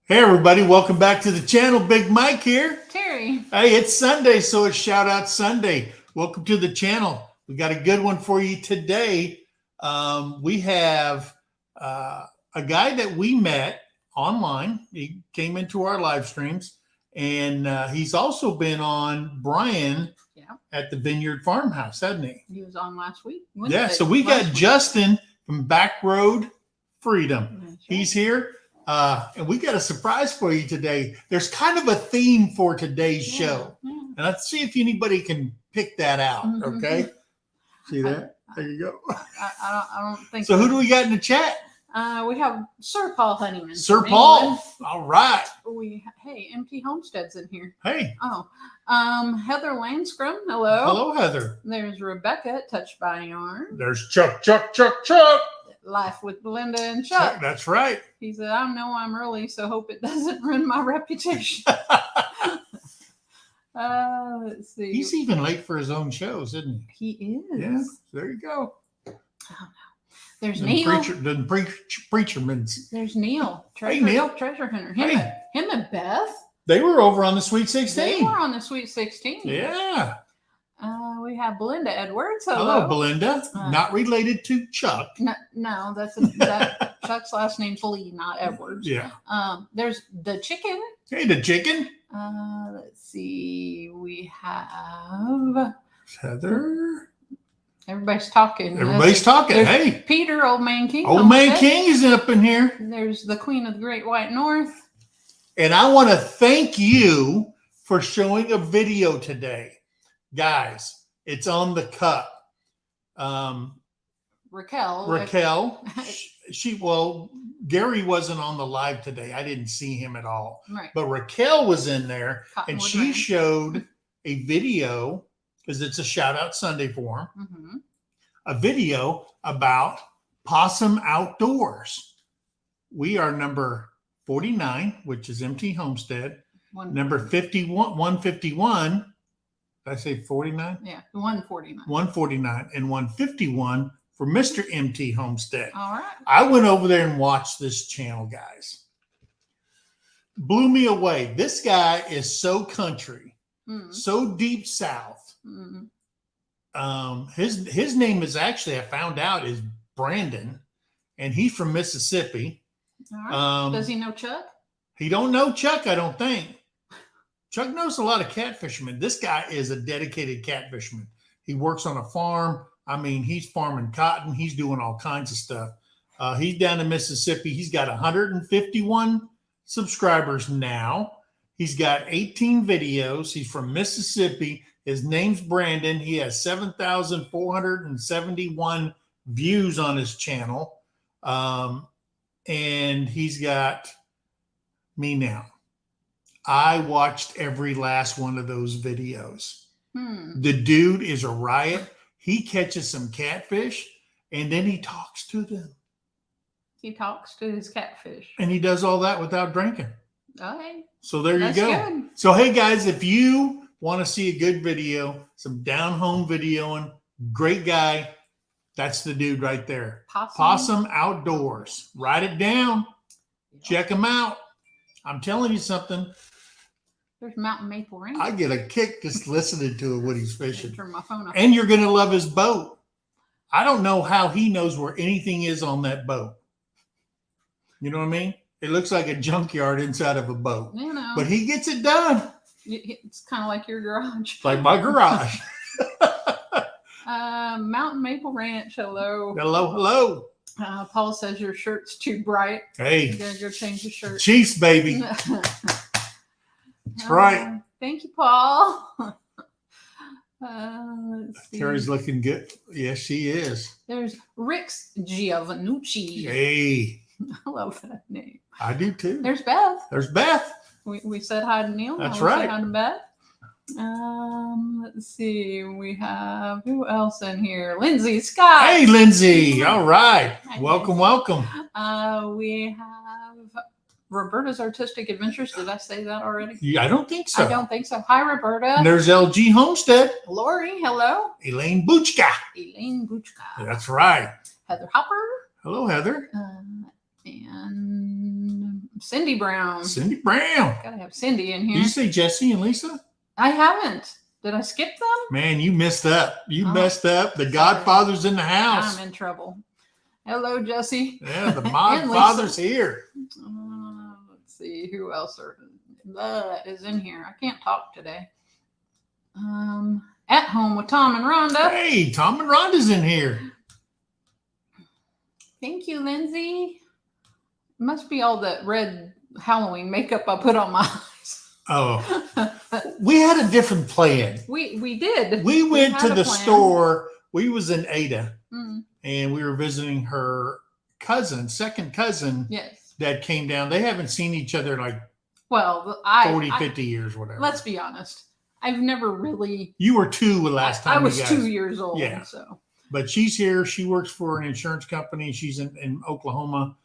Hey everybody, welcome back to the channel. Big Mike here. Terry. Hey, it's Sunday, so it's Shout Out Sunday. Welcome to the channel. We got a good one for you today. We have a guy that we met online. He came into our live streams, and he's also been on Brian at the Vineyard Farmhouse, hasn't he? He was on last week. Yeah, so we got Justin from Backroad Freedom. He's here. And we got a surprise for you today. There's kind of a theme for today's show. And let's see if anybody can pick that out. Okay. See that? There you go. I don't think so. Who do we got in the chat? We have Sir Paul Honeyman. Sir Paul. All right. Hey, MT Homestead's in here. Hey. Oh. Heather Landscrum. Hello. Hello, Heather. There's Rebecca, Touched by Yarn. There's Chuck. Life with Belinda and Chuck. That's right. He said, I know I'm early, so hope it doesn't ruin my reputation. Let's see. He's even late for his own shows, isn't he? He is. Yeah. There you go. Oh, no. There's Neil. Preacherman's. There's Neil. Hey, Neil. Treasure hunter. Him and Beth. They were over on the Sweet 16. They were on the Sweet 16. Yeah. We have Belinda Edwards. Hello, Belinda. Not related to Chuck. No, Chuck's last name's Lee, not Edwards. Yeah. There's the chicken. Hey, the chicken. Let's see. We have Heather. Everybody's talking. Hey, Peter, Old Man King. Old Man King is up in here. There's the Queen of the Great White North. And I want to thank you for showing a video today. Guys, it's on the cup. Raquel. Gary wasn't on the live today. I didn't see him at all. Right. But Raquel was in there, and she Ranch. showed a video, because it's a Shout Out Sunday for him, a video about Possum Outdoors. We are number 49, which is MT Homestead. Number 151. Did I say 49? Yeah, 149. 149 and 151 for Mr. MT Homestead. All right. I went over there and watched this channel, guys. Blew me away. This guy is so country, so deep south. His name is actually, I found out, is Brandon, and he's from Mississippi. All right. Does he know Chuck? He don't know Chuck, I don't think. Chuck knows a lot of catfishermen. This guy is a dedicated catfisherman. He works on a farm. I mean, he's farming cotton. He's doing all kinds of stuff. He's down in Mississippi. He's got 151 subscribers now. He's got 18 videos. He's from Mississippi. His name's Brandon. He has 7,471 views on his channel. And he's got me now. I watched every last one of those videos. The dude is a riot. He catches some catfish, and then he talks to them. He talks to his catfish. And he does all that without drinking. Okay. So there you go. Good. So, hey, guys, if you want to see a good video, some down-home videoing, great guy, that's the dude right there. Possum Outdoors. Write it down. Check him out. I'm telling you something. There's Mountain Maple Ranch. I get a kick just listening to when he's fishing. Turn my phone off. And you're going to love his boat. I don't know how he knows where anything is on that boat. You know what I mean? It looks like a junkyard inside of a boat. You know. But he gets it done. It's kind of like your garage. Like my garage. Mountain Maple Ranch. Hello. Hello. Paul says your shirt's too bright. Hey. You gotta go change the shirt. Chiefs, baby. That's right. Thank you, Paul. Let's see. Terry's looking good. Yes, she is. There's Rick's Giovannucci. Hey. I love that name. I do too. There's Beth. There's Beth. We said hi to Neil. That's right. Said hi to Beth. Let's see. We have who else in here? Lindsay Scott. Hey, Lindsay. All right. Hi, welcome. We have Roberta's Artistic Adventures. Did I say that already? Yeah, I don't think so. I don't think so. Hi, Roberta. And there's LG Homestead. Lori, hello. Elaine Buchka. That's right. Heather Hopper. Hello, Heather. And Cindy Brown. Cindy Brown. Gotta have Cindy in Did here. you say Jesse and Lisa? I haven't. Did I skip them? Man, you messed up. You Oh, messed up. The sorry. Godfather's in the house. I'm in trouble. Hello, Jesse. Yeah, the And Godfather's here. Let's see who else is in here. I can't talk today. At home with Tom and Rhonda. Hey, Tom and Rhonda's in here. Thank you, Lindsay. Must be all that red Halloween makeup I put on my eyes. Oh, we had a different plan. We did. We went to had a the plan. store. We was in Ada, Mm, and we were visiting her cousin, second cousin, yes. that came down. They haven't seen each other like Well, 40, 50 years, whatever. let's be honest. I've never really. You were 2 the last time I was you guys, 2 years old. Yeah. So. But she's here. She works for an insurance company. She's in Oklahoma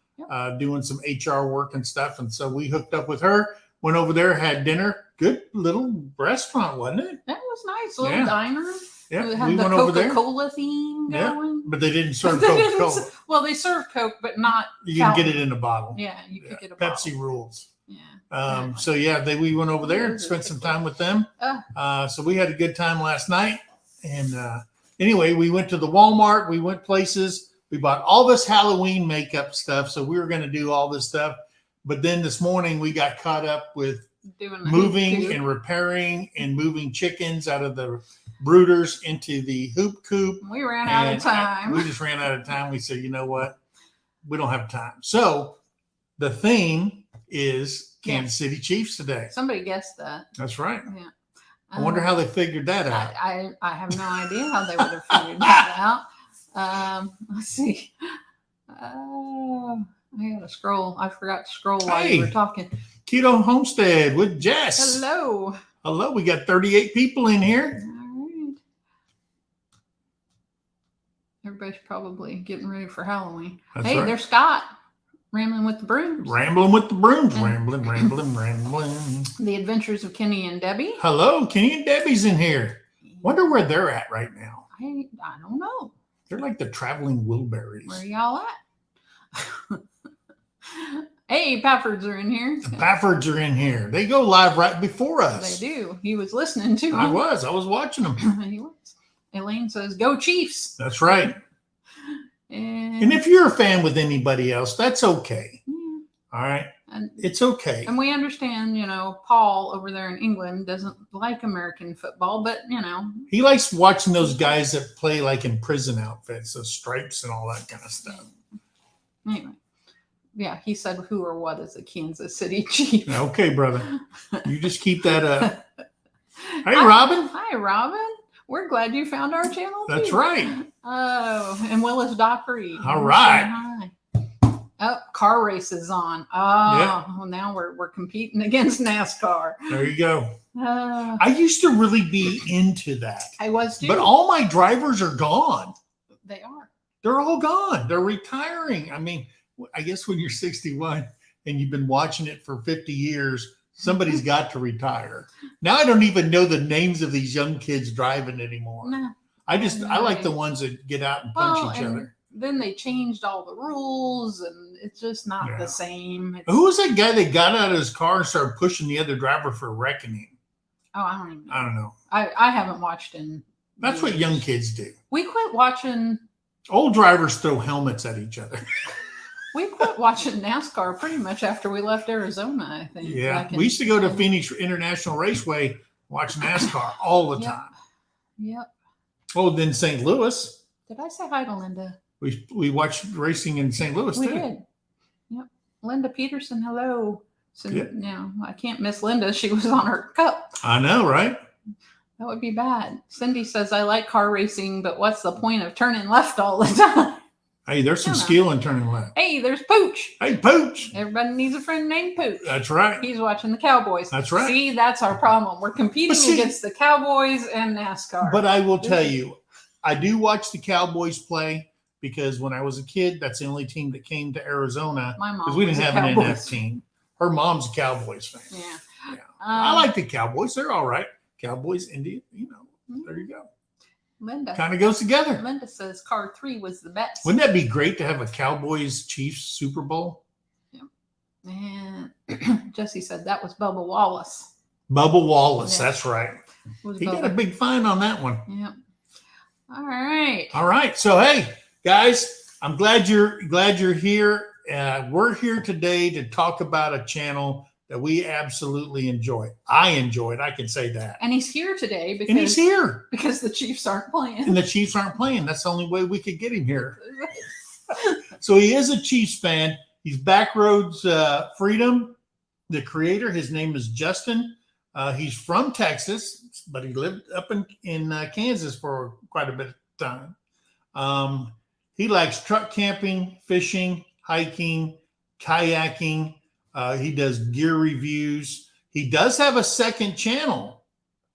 doing some HR work and stuff. And so we hooked up with her, went over there, had dinner. Good little restaurant, wasn't it? That was nice. Little diner. Yeah, It had we the went over there. Coca-Cola theme Yeah. going. But they didn't serve They didn't Coca-Cola. s- Well, they serve Coke, but not. You can get fountain. it in a bottle. Yeah, you could get a Pepsi bottle. rules. Yeah. So we went over there and Those are spent some typical. time with them. Oh. So we had a good time last night. And anyway, we went to the Walmart. We went places. We bought all this Halloween makeup stuff. So we were going to do all this stuff. But then this morning we got caught up with Doing the moving hoop and repairing and moving chickens out of the brooders into the hoop coop. we ran out of And time. we just ran out of time. We said, you know what? We don't have time. So the theme is Kansas City Chiefs today. Somebody guessed that. That's right. Yeah. I wonder how they figured that out. I have no idea how they would have figured that out. Let's see. I gotta scroll. I forgot to scroll while you were talking. Keto Homestead with Jess. Hello. Hello. We got 38 people in here. All right. Everybody's probably getting ready for Halloween. That's Hey, right. there's Scott rambling with the brooms. Rambling with the brooms. Yeah. Rambling. The Adventures of Kenny and Debbie. Hello. Kenny and Debbie's in here. Wonder where they're at right now. I don't know. They're like the traveling Wilburys. Where y'all at? Hey, Paffords are in here. The Baffords are in here. They go live right before us. They do. He was listening to I them. was watching them. He was. Elaine says, "Go Chiefs!" That's right. And if you're a fan with anybody else, that's okay. Yeah. All right. And It's okay. we understand, Paul over there in England doesn't like American football, but He likes watching those guys that play like in prison outfits, those stripes and all that kind of stuff. anyway. Yeah, he said, "Who or what is a Kansas City Chief?" Okay, brother. You just keep that up. Hey, Robin. Hi, Robin. We're glad you found our channel. That's too. right. Oh, and Willis Dockery. All right. Hi. Oh, car races on. Oh, well, now we're competing against NASCAR. There you go. Uh, I used to really be into that, I was too. but all my drivers are gone. They are. They're all gone. They're retiring. I mean, I guess when you're 61 and you've been watching it for 50 years, somebody's got to retire. Now I don't even know the names of these young kids driving anymore. No. I like the ones that get out and punch each and other. Then they changed all the rules, and it's just not Yeah. the same. It's, Who was that guy that got out of his car and started pushing the other driver for wrecking him? oh, I don't even know. I don't know. I haven't watched in. That's what years. young kids do. We quit watching. Old drivers throw helmets at each other. We quit watching NASCAR pretty much after we left Arizona. I think. Yeah. back in- We used to go to Phoenix International Raceway, watch NASCAR all the Yep. time. Yep. Oh, then St. Louis. Did I say hi to Linda? We watched racing in St. Louis We too. did. Yep. Linda Peterson. Hello. So Yeah. now I can't miss Linda. She was on her cup. I know, right? That would be bad. Cindy says, "I like car racing, but what's the point of turning left all the time?" Hey, there's some You know. skill in turning left. Hey, there's Pooch. Hey, Pooch. Everybody needs a friend named Pooch. That's right. He's watching the Cowboys. That's right. See, that's our problem. We're competing But see- against the Cowboys and NASCAR. But I will tell you, I do watch the Cowboys play because when I was a kid, that's the only team that came to Arizona my mom because we was didn't a have an Cowboys. NF team. Her mom's a Cowboys fan. Yeah. Yeah. I like the Cowboys. They're all right. Cowboys, Indian, Mm-hmm. there you go. Linda. Kind of goes together. Linda says car 3 was the best. Wouldn't that be great to have a Cowboys Chiefs Super Bowl? And Jesse said that was Bubba Wallace. Bubba Wallace. Yeah. That's right. Was He Bubba. got a big fine on that one. Yeah. All right. All right. So, hey, guys, I'm glad you're here. We're here today to talk about a channel that we absolutely enjoy. I enjoy it. I can say that. And he's here today because, And he's here. because the Chiefs aren't playing. And the Chiefs aren't playing. That's the only way we could get him here. So he is a Chiefs fan. He's Backroad Freedom, the creator. His name is Justin. He's from Texas, but he lived up in Kansas for quite a bit of time. He likes truck camping, fishing, hiking, kayaking. He does gear reviews. He does have a second channel,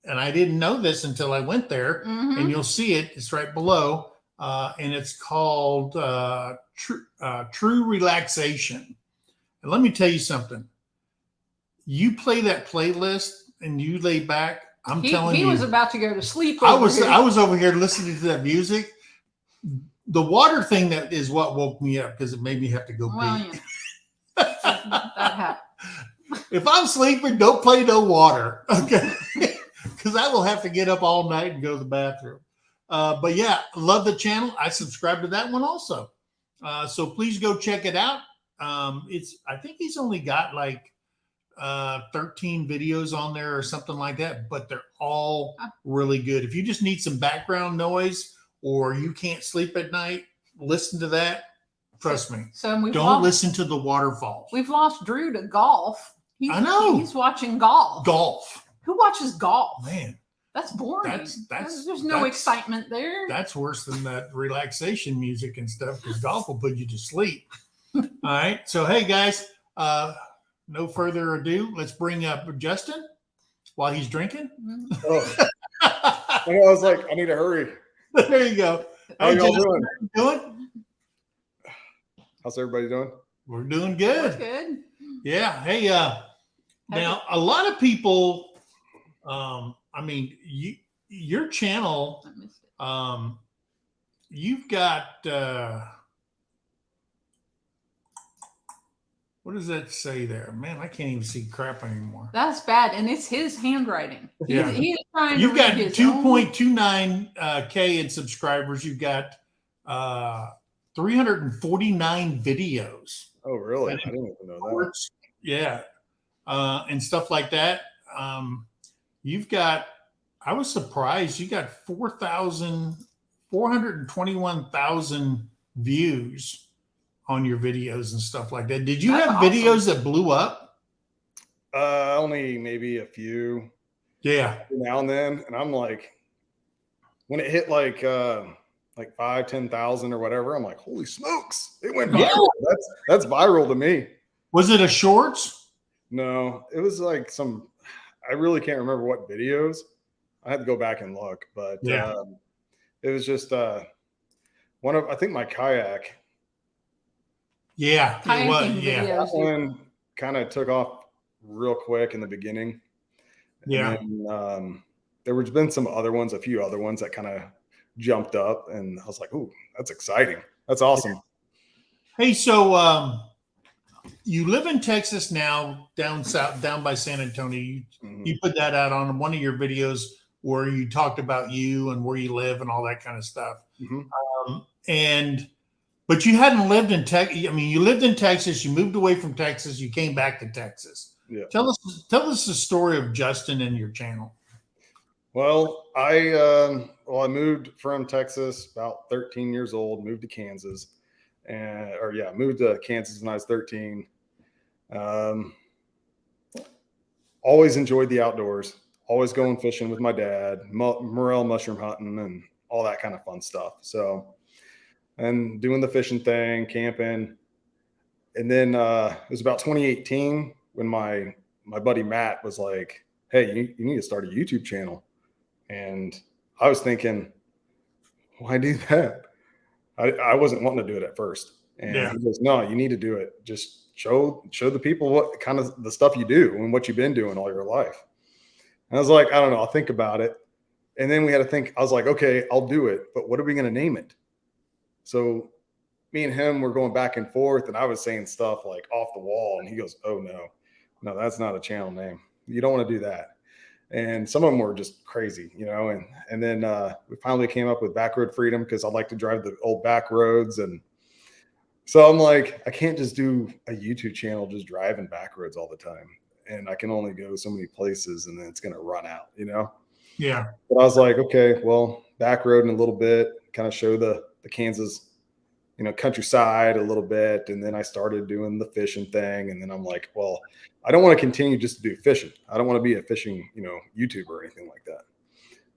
and I didn't know this until I went there. Mhm. And you'll see it. It's right below, and it's called True Relaxation. And let me tell you something. You play that playlist and you lay back. I'm telling you, he was about to go to sleep. I was over here listening to that music. The water thing that is what woke me up because it made me have to go pee. Yeah. that happened. If I'm sleeping, don't play no water, okay? Because I will have to get up all night and go to the bathroom. But yeah, love the channel. I subscribe to that one also. So please go check it out. I think he's only got like 13 videos on there or something like that, but they're all really good. If you just need some background noise or you can't sleep at night, listen to that. Trust me. So don't listen to the waterfalls. We've lost Drew to golf. I know. He's watching golf. Golf. Who watches golf? Man. That's boring. There's no excitement there. That's worse than that relaxation music and stuff because golf will put you to sleep. All right. So, hey, guys, no further ado. Let's bring up Justin while he's drinking. Oh. I was like, I need to hurry. There you go. How y'all doing? Doing? How's everybody doing? We're doing good. Good. Yeah. Hey, now a lot of people, I mean, your channel, I missed it. you've got, what does that say there? Man, I can't even see crap anymore. That's bad, and it's his handwriting. Yeah. He is trying You've to got read his own. 2.29 K in subscribers. You've got 349 videos. Oh, really? I didn't even know that. Yeah. And stuff like that. You've got, I was surprised, you got 421,000 views on your videos and stuff like that. Did you That's have awesome. videos that blew up? Only maybe a few. Yeah. Now and then. And I'm like, when it hit like 5,000-10,000 or whatever, I'm like, holy smokes, it went viral. That's viral to me. Was it a shorts? No, it was like I really can't remember what videos. I had to go back and look, but Yeah. It was just I think my kayak. Yeah, it was. Kayaking Yeah. videos. That one kind of took off real quick in the beginning. Yeah. And then, there was been a few other ones that kind of jumped up, and I was like, "Ooh, that's exciting! That's awesome!" Hey, so you live in Texas now, down south, down by San Antonio. You put that out on one of your videos where you talked about you and where you live and all that kind of stuff. Mm-hmm. But you hadn't lived in Texas. I mean, you lived in Texas. You moved away from Texas. You came back to Texas. Yeah. Tell us the story of Justin and your channel. Well, I moved from Texas about 13 years old. Moved to Kansas, moved to Kansas when I was 13. Always enjoyed the outdoors. Always going fishing with my dad, morel mushroom hunting, and all that kind of fun stuff. So, and doing the fishing thing, camping. And then it was about 2018 when my buddy Matt was like, "Hey, you need to start a YouTube channel." And I was thinking, why do that? I wasn't wanting to do it at first. And he goes, "No, you need to do it. Just show the people what kind of the stuff you do and what you've been doing all your life." And I was like, I don't know, I'll think about it. And then we had to think, I was like, okay, I'll do it, but what are we going to name it? So me and him were going back and forth, and I was saying stuff like off the wall, and he goes, "Oh no, that's not a channel name. You don't want to do that." And some of them were just crazy, and then we finally came up with Backroad Freedom because I like to drive the old back roads. And so I'm like, I can't just do a YouTube channel just driving back roads all the time. And I can only go so many places and then it's going to run out, Yeah. But I was like, okay, well, back road in a little bit, kind of show the Kansas, countryside a little bit. And then I started doing the fishing thing. And then I'm like, well, I don't want to continue just to do fishing. I don't want to be a fishing, YouTuber or anything like that.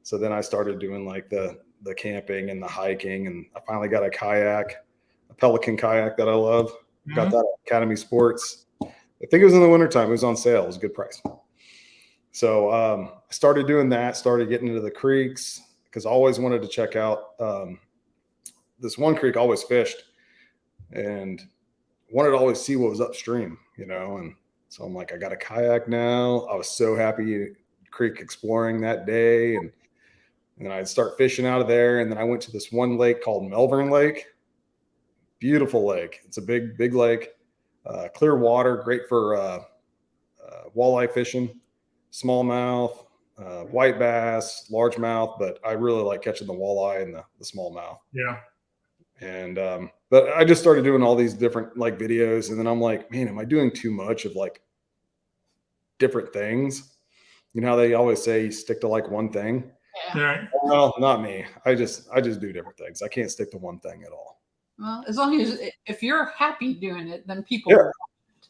So then I started doing like the camping and the hiking. And I finally got a kayak, a Pelican kayak that I love. Got that at Academy Sports. I think it was in the wintertime. It was on sale. It was a good price. So I started doing that, started getting into the creeks because I always wanted to check out this one creek I always fished and wanted to always see what was upstream, and so I'm like, I got a kayak now. I was so happy creek exploring that day. And then I'd start fishing out of there. And then I went to this one lake called Melbourne Lake. Beautiful lake. It's a big lake, clear water, great for walleye fishing, smallmouth, white bass, largemouth, but I really like catching the walleye and the smallmouth. Yeah. And but I just started doing all these different like videos, and then I'm like, man, am I doing too much of like different things? You know how they always say you stick to like one thing? Yeah. Right. Well, not me. I just do different things. I can't stick to one thing at all. Well, as long as if you're happy doing it, then people.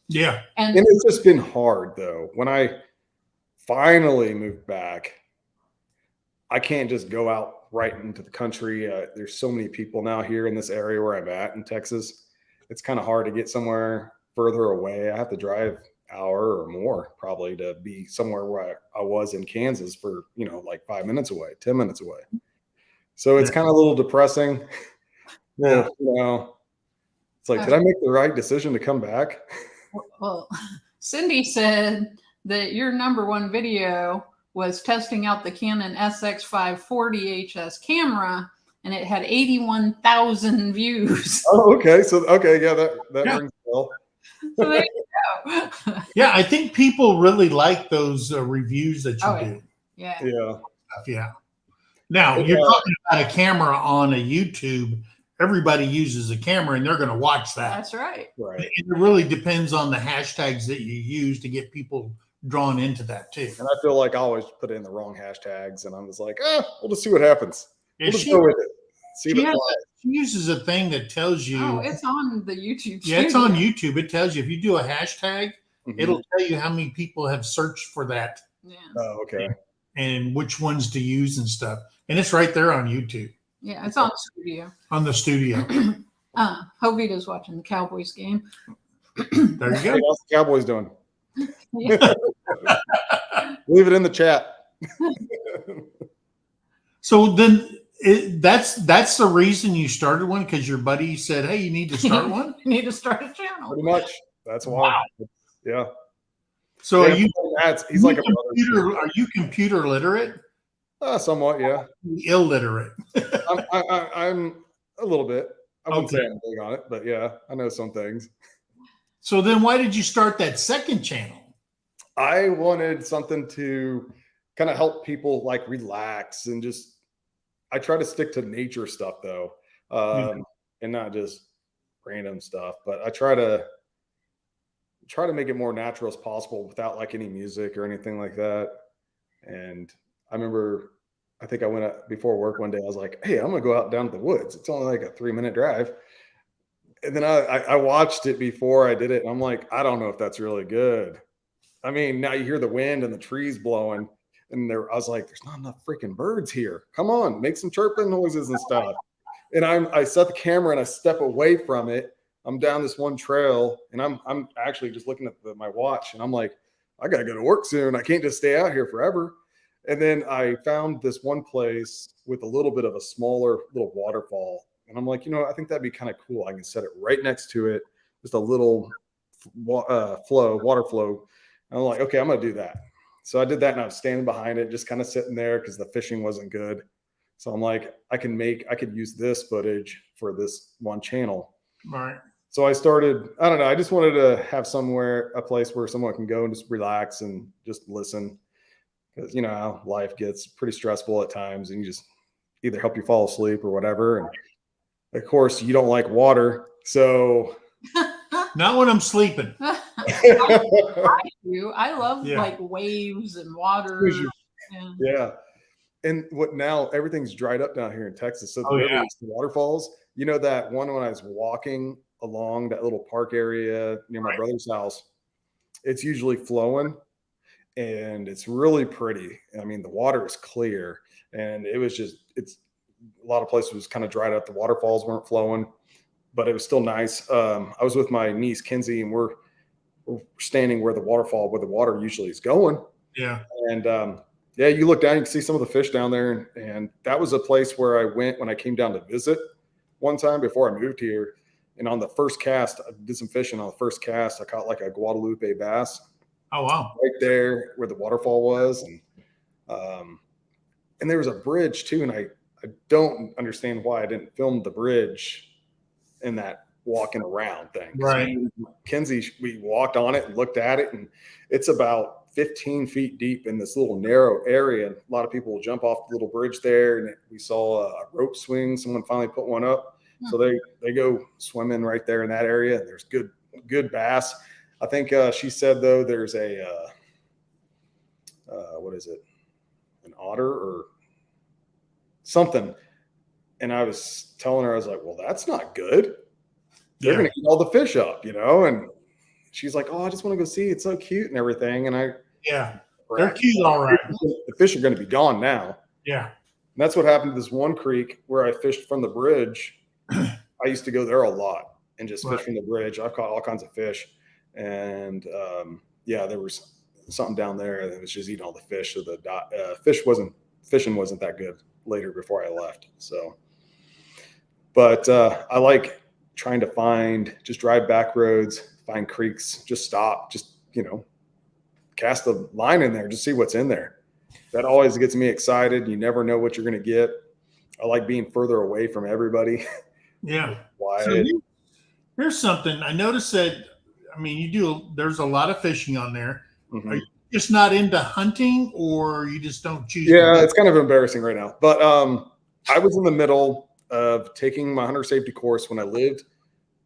Yeah. And it's just been hard though. When I finally moved back, I can't just go out right into the country. There's so many people now here in this area where I'm at in Texas. It's kind of hard to get somewhere further away. I have to drive an hour or more probably to be somewhere where I was in Kansas for, like 5 minutes away, 10 minutes away. So it's kind of a little depressing. Yeah. It's like, did I make the right decision to come back? well, Cindy said that your #1 video was testing out the Canon SX540 HS camera, and it had 81,000 views. Oh, okay. So, yeah, that rings a bell. So there you go. Yeah. I think people really like those reviews that you do. Yeah. Yeah. Now you're talking about a camera on a YouTube. Everybody uses a camera and they're going to watch that. That's right. Right. It really depends on the hashtags that you use to get people drawn into that too. And I feel like I always put in the wrong hashtags, and I'm just like, we'll just see what happens. Yeah, We'll just go with it. See what she uses a thing that tells you. Oh, it's on the YouTube. Yeah, it's on YouTube. It tells you if you do a hashtag, Mhm. it'll tell you how many people have searched for that Yeah. Oh, okay. and which ones to use and stuff. And it's right there on YouTube Yeah, it's on Studio. on the studio. Jovita's watching the Cowboys game. There you go. Hey, how's the Cowboys doing? Yeah. Leave it in the chat. So then that's the reason you started one, because your buddy said, "Hey, you need to start one." You need to start a channel. Pretty much. That's why. Wow. Yeah. So Yeah, are you he's like a brother. are you computer literate? Somewhat, yeah. Illiterate. I'm a little bit. I wouldn't say Okay. I'm big on it, but yeah, I know some things. So then why did you start that second channel? I wanted something to kind of help people like relax and just, I try to stick to nature stuff though. And not just random stuff, but I try to make it more natural as possible without like any music or anything like that. And I remember, I think I went out before work one day. I was like, hey, I'm going to go out down to the woods. It's only like a 3-minute drive. And then I watched it before I did it. And I'm like, I don't know if that's really good. I mean, now you hear the wind and the trees blowing. And I was like, there's not enough freaking birds here. Come on, make some chirping noises and stuff. And I set the camera and I step away from it. I'm down this one trail and I'm actually just looking at my watch and I'm like, I got to go to work soon. I can't just stay out here forever. And then I found this one place with a little bit of a smaller little waterfall. And I'm like, I think that'd be kind of cool. I can set it right next to it. Just a little water flow. And I'm like, okay, I'm going to do that. So I did that and I was standing behind it, just kind of sitting there because the fishing wasn't good. So I'm like, I could use this footage for this one channel. Right. So I started, I don't know, I just wanted to have a place where someone can go and just relax and just listen. Because, you know, how life gets pretty stressful at times and you just either help you fall asleep or whatever. And of course, you don't like water. So Not when I'm sleeping. I do. I love Yeah. like waves and water. Yeah. yeah. And what now everything's dried up down here in Texas. So the Oh, yeah. rivers, the waterfalls, you know, that one when I was walking along that little park area near my Right. brother's house, it's usually flowing and it's really pretty. I mean, the water is clear and it's a lot of places was kind of dried up. The waterfalls weren't flowing, but it was still nice. I was with my niece, Kinsey, and we're standing where the water usually is going. Yeah. And, yeah, you look down, you can see some of the fish down there. And that was a place where I went when I came down to visit one time before I moved here. And on the first cast, I did some fishing. On the first cast, I caught like a Guadalupe bass Oh, wow. right there where the waterfall was. And there was a bridge too. And I don't understand why I didn't film the bridge in that walking around thing. Right. Kinsey, we walked on it and looked at it, and it's about 15 feet deep in this little narrow area. A lot of people will jump off the little bridge there, and we saw a rope swing. Someone finally put one up. So they go swimming right there in that area, and there's good bass. I think she said, though, there's a what is it? An otter or something. And I was telling her, I was like, well, that's not good. They're going to eat all the fish up, you know? And she's like, oh, I just want to go see. It's so cute and everything. And they're cute. All right. The fish are going to be gone now. Yeah. And that's what happened to this one creek where I fished from the bridge. I used to go there a lot and just fish from the bridge. I've caught all kinds of fish. And there was something down there that was just eating all the fish. So the fishing wasn't that good later before I left. So, but I like trying to just drive back roads, find creeks, just stop, just, you know, cast a line in there, just see what's in there. That always gets me excited. You never know what you're going to get. I like being further away from everybody. Yeah. So here's something I noticed that, I mean, there's a lot of fishing on there. Mm-hmm. Are you just not into hunting, or you just don't choose? Yeah, it's kind of embarrassing right now. But I was in the middle of taking my hunter safety course when I lived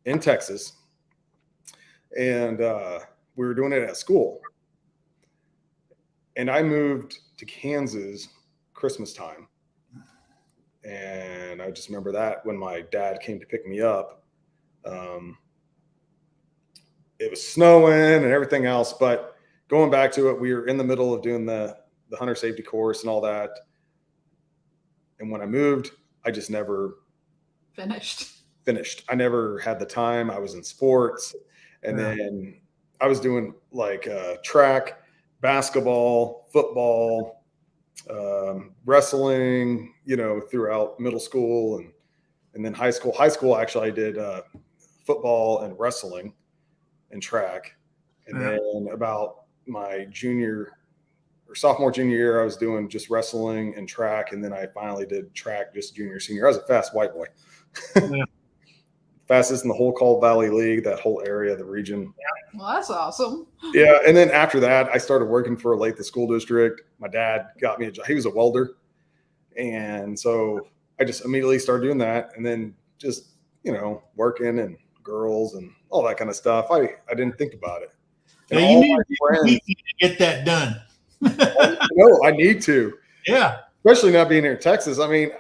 in Texas. And we were doing it at school. And I moved to Kansas Christmas time. And I just remember that when my dad came to pick me up, it was snowing and everything else. But going back to it, we were in the middle of doing the hunter safety course and all that. And when I moved, I just never finished. I never had the time. I was in sports. And then I was doing like track, basketball, football, wrestling, you know, throughout middle school and then high school. High school, actually, I did football and wrestling and track. And then about my sophomore, junior year, I was doing just wrestling and track. And then I finally did track just junior, senior. I was a fast white boy. Fastest in the whole Call Valley League, that whole area, the region. Well, that's awesome. Yeah. And then after that, I started working for Olathe School District. My dad got me a job. He was a welder. And so I just immediately started doing that. And then just, you know, working and girls and all that kind of stuff. I didn't think about it. And you need to get that done. No, I need to. Yeah. Especially not being here in Texas. I mean,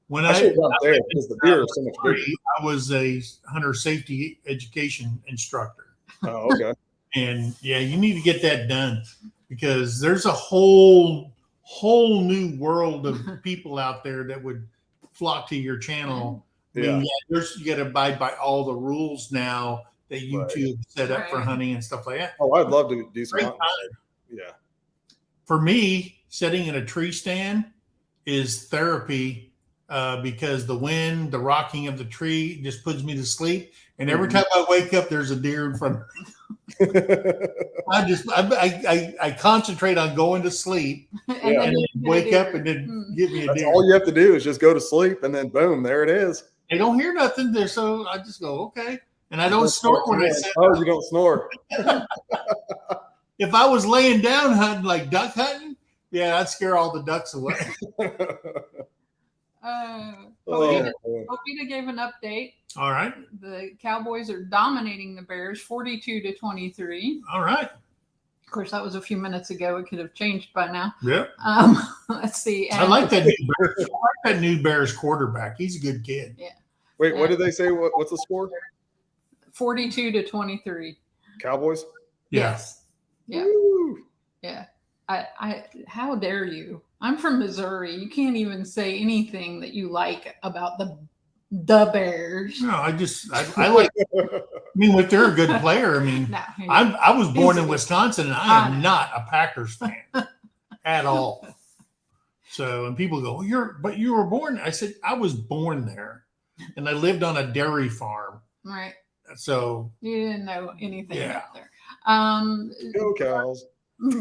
when I should have gone there because the beer is so much bigger. I was a hunter safety education instructor. Oh, okay. And yeah, you need to get that done because there's a whole new world of people out there that would flock to your channel. I mean, you got to abide by all the rules now that YouTube set up for hunting and stuff like that. Oh, I'd love to do some hunting. Yeah. For me, sitting in a tree stand is therapy because the wind, the rocking of the tree just puts me to sleep. And every time I wake up, there's a deer in front of me. I concentrate on going to sleep and then wake up and then give me a deer. All you have to do is just go to sleep and then boom, there it is. They don't hear nothing there, so I just go, okay. And I don't snort when I sit. Oh, you don't snore. If I was laying down hunting, like duck hunting, yeah, I'd scare all the ducks away. Opita gave an update. All right. The Cowboys are dominating the Bears 42-23. All right. Of course, that was a few minutes ago. It could have changed by now. Yeah. Let's see. I like that new Bears quarterback. He's a good kid. Yeah. Wait, what did they say? What's the score? 42-23. Cowboys? Yeah. Yes. Yeah. Woo. Yeah. I how dare you? I'm from Missouri. You can't even say anything that you like about the Bears. No, I like. I mean, if they're a good player, I mean, No, I was born in Wisconsin, and I am not a Packers fan at all. So, and people go, but you were born. I said I was born there, and I lived on a dairy farm. Right. So you didn't know anything about there. Go Cows.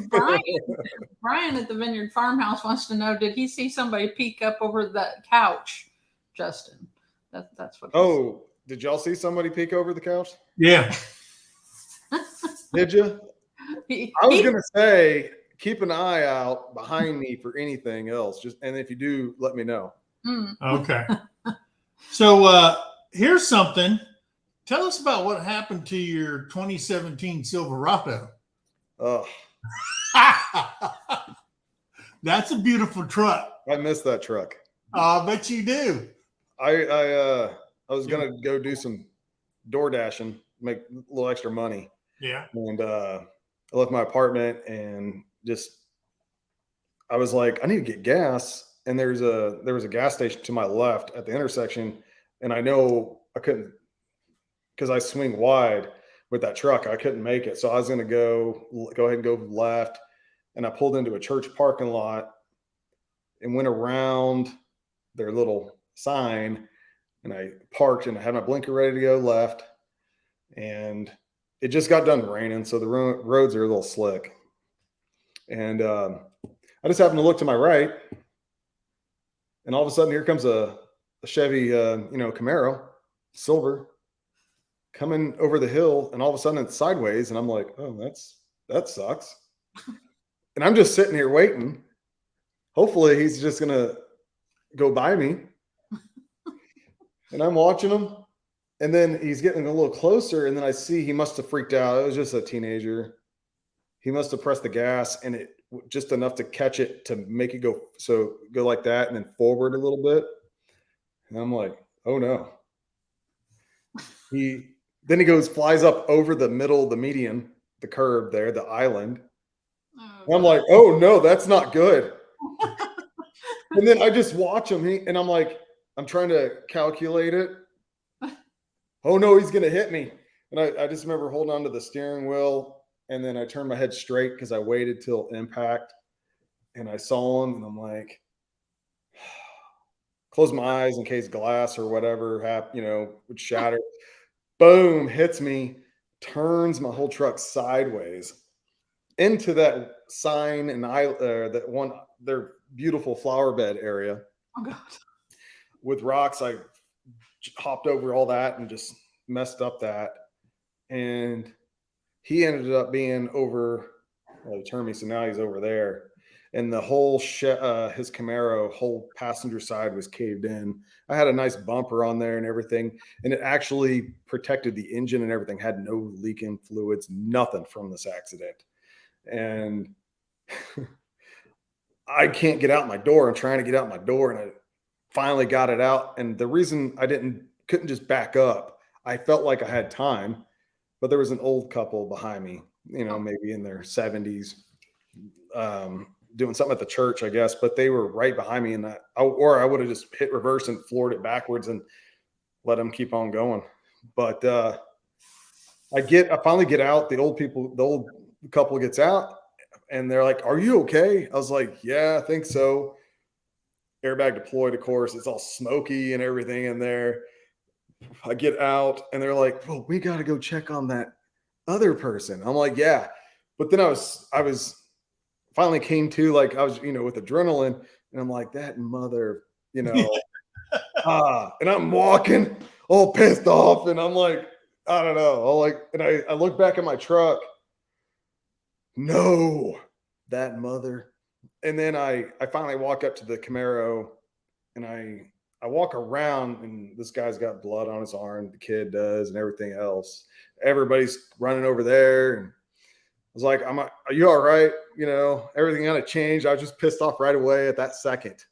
Brian at the Vineyard Farmhouse wants to know: did he see somebody peek up over the couch, Justin? That's what. Oh, did y'all see somebody peek over the couch? Yeah. Did you? I was gonna say, keep an eye out behind me for anything else. And if you do, let me know. Okay. So here's something. Tell us about what happened to your 2017 Silverado. Oh, that's a beautiful truck. I miss that truck. I bet you do. I was gonna go do some door dashing, make a little extra money. Yeah. And I left my apartment and I was like, I need to get gas. And there was a gas station to my left at the intersection, and I know I couldn't, because I swing wide with that truck. I couldn't make it, so I was gonna go ahead and go left, and I pulled into a church parking lot and went around their little sign, and I parked and I had my blinker ready to go left, and it just got done raining, so the roads are a little slick, and I just happened to look to my right, and all of a sudden here comes a Chevy Camaro silver coming over the hill, and all of a sudden it's sideways, and I'm like, oh, that sucks. And I'm just sitting here waiting. Hopefully he's just gonna go by me. And I'm watching him, and then he's getting a little closer, and then I see he must have freaked out. It was just a teenager. He must have pressed the gas, and it just enough to catch it to make it go like that, and then forward a little bit. And I'm like, oh no. Then he flies up over the middle, the median, the curb there, the island. And I'm like, oh no, that's not good. And then I just watch him, and I'm like, I'm trying to calculate it. Oh no, he's gonna hit me. And I just remember holding on to the steering wheel, and then I turned my head straight because I waited till impact, and I saw him, and I'm like, close my eyes in case glass or whatever would shatter. Boom, hits me, turns my whole truck sideways into that sign and their beautiful flower bed area. Oh God. With rocks. I hopped over all that and just messed up that. And he ended up being over, well, he turned me, so now he's over there. And the whole his Camaro whole passenger side was caved in. I had a nice bumper on there and everything, and it actually protected the engine and everything. Had no leaking fluids, nothing from this accident. And I can't get out my door. I'm trying to get out my door, and I finally got it out. And the reason I couldn't just back up, I felt like I had time, but there was an old couple behind me, maybe in their 70s, doing something at the church, I guess, but they were right behind me, and I would have just hit reverse and floored it backwards and let them keep on going. But I finally get out. The old couple gets out, and they're like, "Are you okay?" I was like, "Yeah, I think so." Airbag deployed, of course. It's all smoky and everything in there. I get out, and they're like, "Well, we got to go check on that other person." I'm like, "Yeah," but then I was finally came to, like, I was, with adrenaline, and I'm like, that mother, And I'm walking all pissed off, and I'm like, I don't know. I look back at my truck. No, that mother. And then I finally walk up to the Camaro, and I walk around, and this guy's got blood on his arm. The kid does, and everything else. Everybody's running over there, and I was like, are you all right? You know, everything kind of changed. I was just pissed off right away at that second.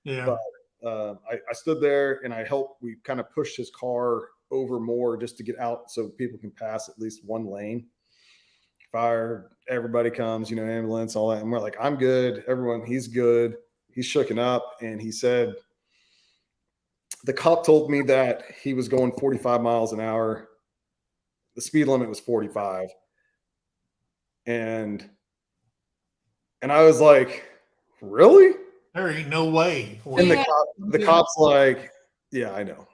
Yeah. But I stood there, and we kind of pushed his car over more just to get out so people can pass at least one lane. Fire, everybody comes, ambulance, all that. And we're like, I'm good. Everyone, he's good. He's shooken up. And he said, the cop told me that he was going 45 miles an hour. The speed limit was 45. And I was like, really? There ain't no way. And the cop's like, yeah, I know.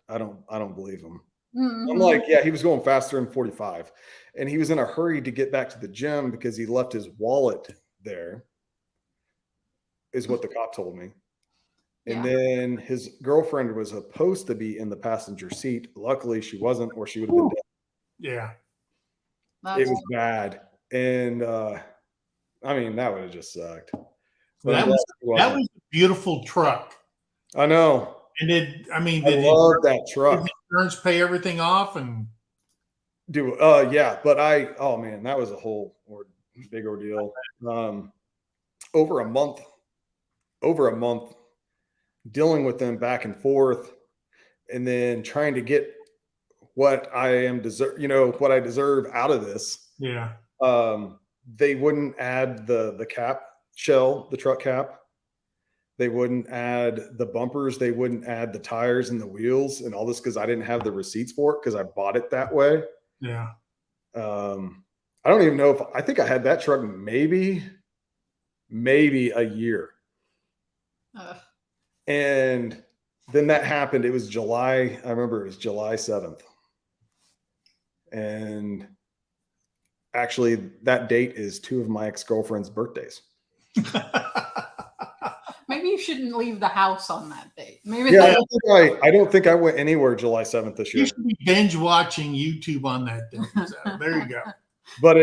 I don't believe him. Mm-hmm. I'm like, yeah, he was going faster than 45. And he was in a hurry to get back to the gym because he left his wallet there, is what the cop told me. And then his girlfriend was supposed to be in the passenger seat. Luckily, she wasn't, or she would have been dead. Yeah. It was bad. And I mean, that would have just sucked. But that was a beautiful truck. I know. And I love that truck. Did insurance pay everything off and yeah, but that was a whole big ordeal. Over a month dealing with them back and forth, and then trying to get what I deserve out of this. Yeah. They wouldn't add the cap shell, the truck cap. They wouldn't add the bumpers. They wouldn't add the tires and the wheels and all this because I didn't have the receipts for it because I bought it that way. Yeah. I don't even know I think I had that truck maybe a year. And then that happened. It was July. I remember it was July 7th. And actually that date is 2 of my ex-girlfriend's birthdays. Maybe you shouldn't leave the house on that date. Maybe. Yeah, I don't think I went anywhere July 7th this year. You should be binge watching YouTube on that thing. So there you go. But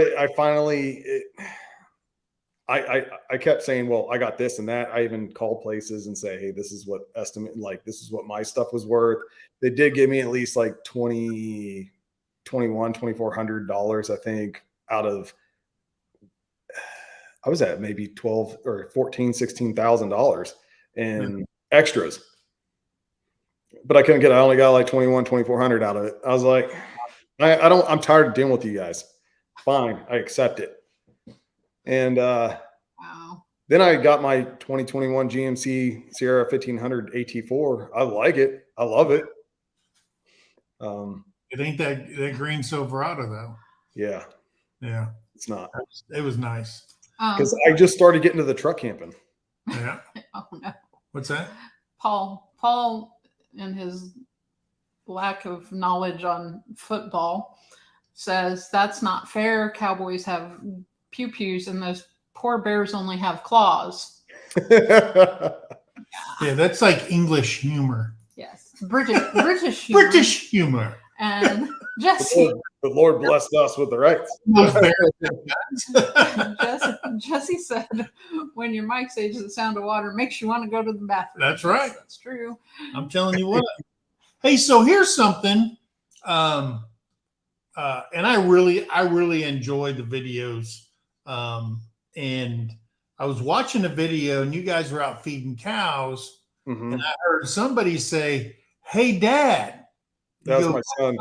I kept saying, well, I got this and that. I even called places and say, hey, this is what this is what my stuff was worth. They did give me at least like $2,400, I think, out of, I was at maybe $12,000 or $14,000-$16,000 in extras, but I couldn't get it. I only got like $2,400 out of it. I was like, I'm tired of dealing with you guys. Fine. I accept it. And, then I got my 2021 GMC Sierra 1500 AT4. I like it. I love it. It ain't that green Silverado though. Yeah. Yeah. It's not. It was nice. Because I just started getting to the truck camping. Yeah. Oh no. What's that? Paul, in his lack of knowledge on football, says that's not fair. Cowboys have pew-pews and those poor bears only have claws. Yeah, that's like English humor. Yes. British humor. British humor. And Jesse. The Lord blessed us with the rights. Jesse said, when your mic's age, the sound of water makes you want to go to the bathroom. That's right. That's true. I'm telling you what. Hey, so here's something. And I really enjoyed the videos. And I was watching a video and you guys were out feeding cows. Mm-hmm. And I heard somebody say, hey, Dad. That was my son.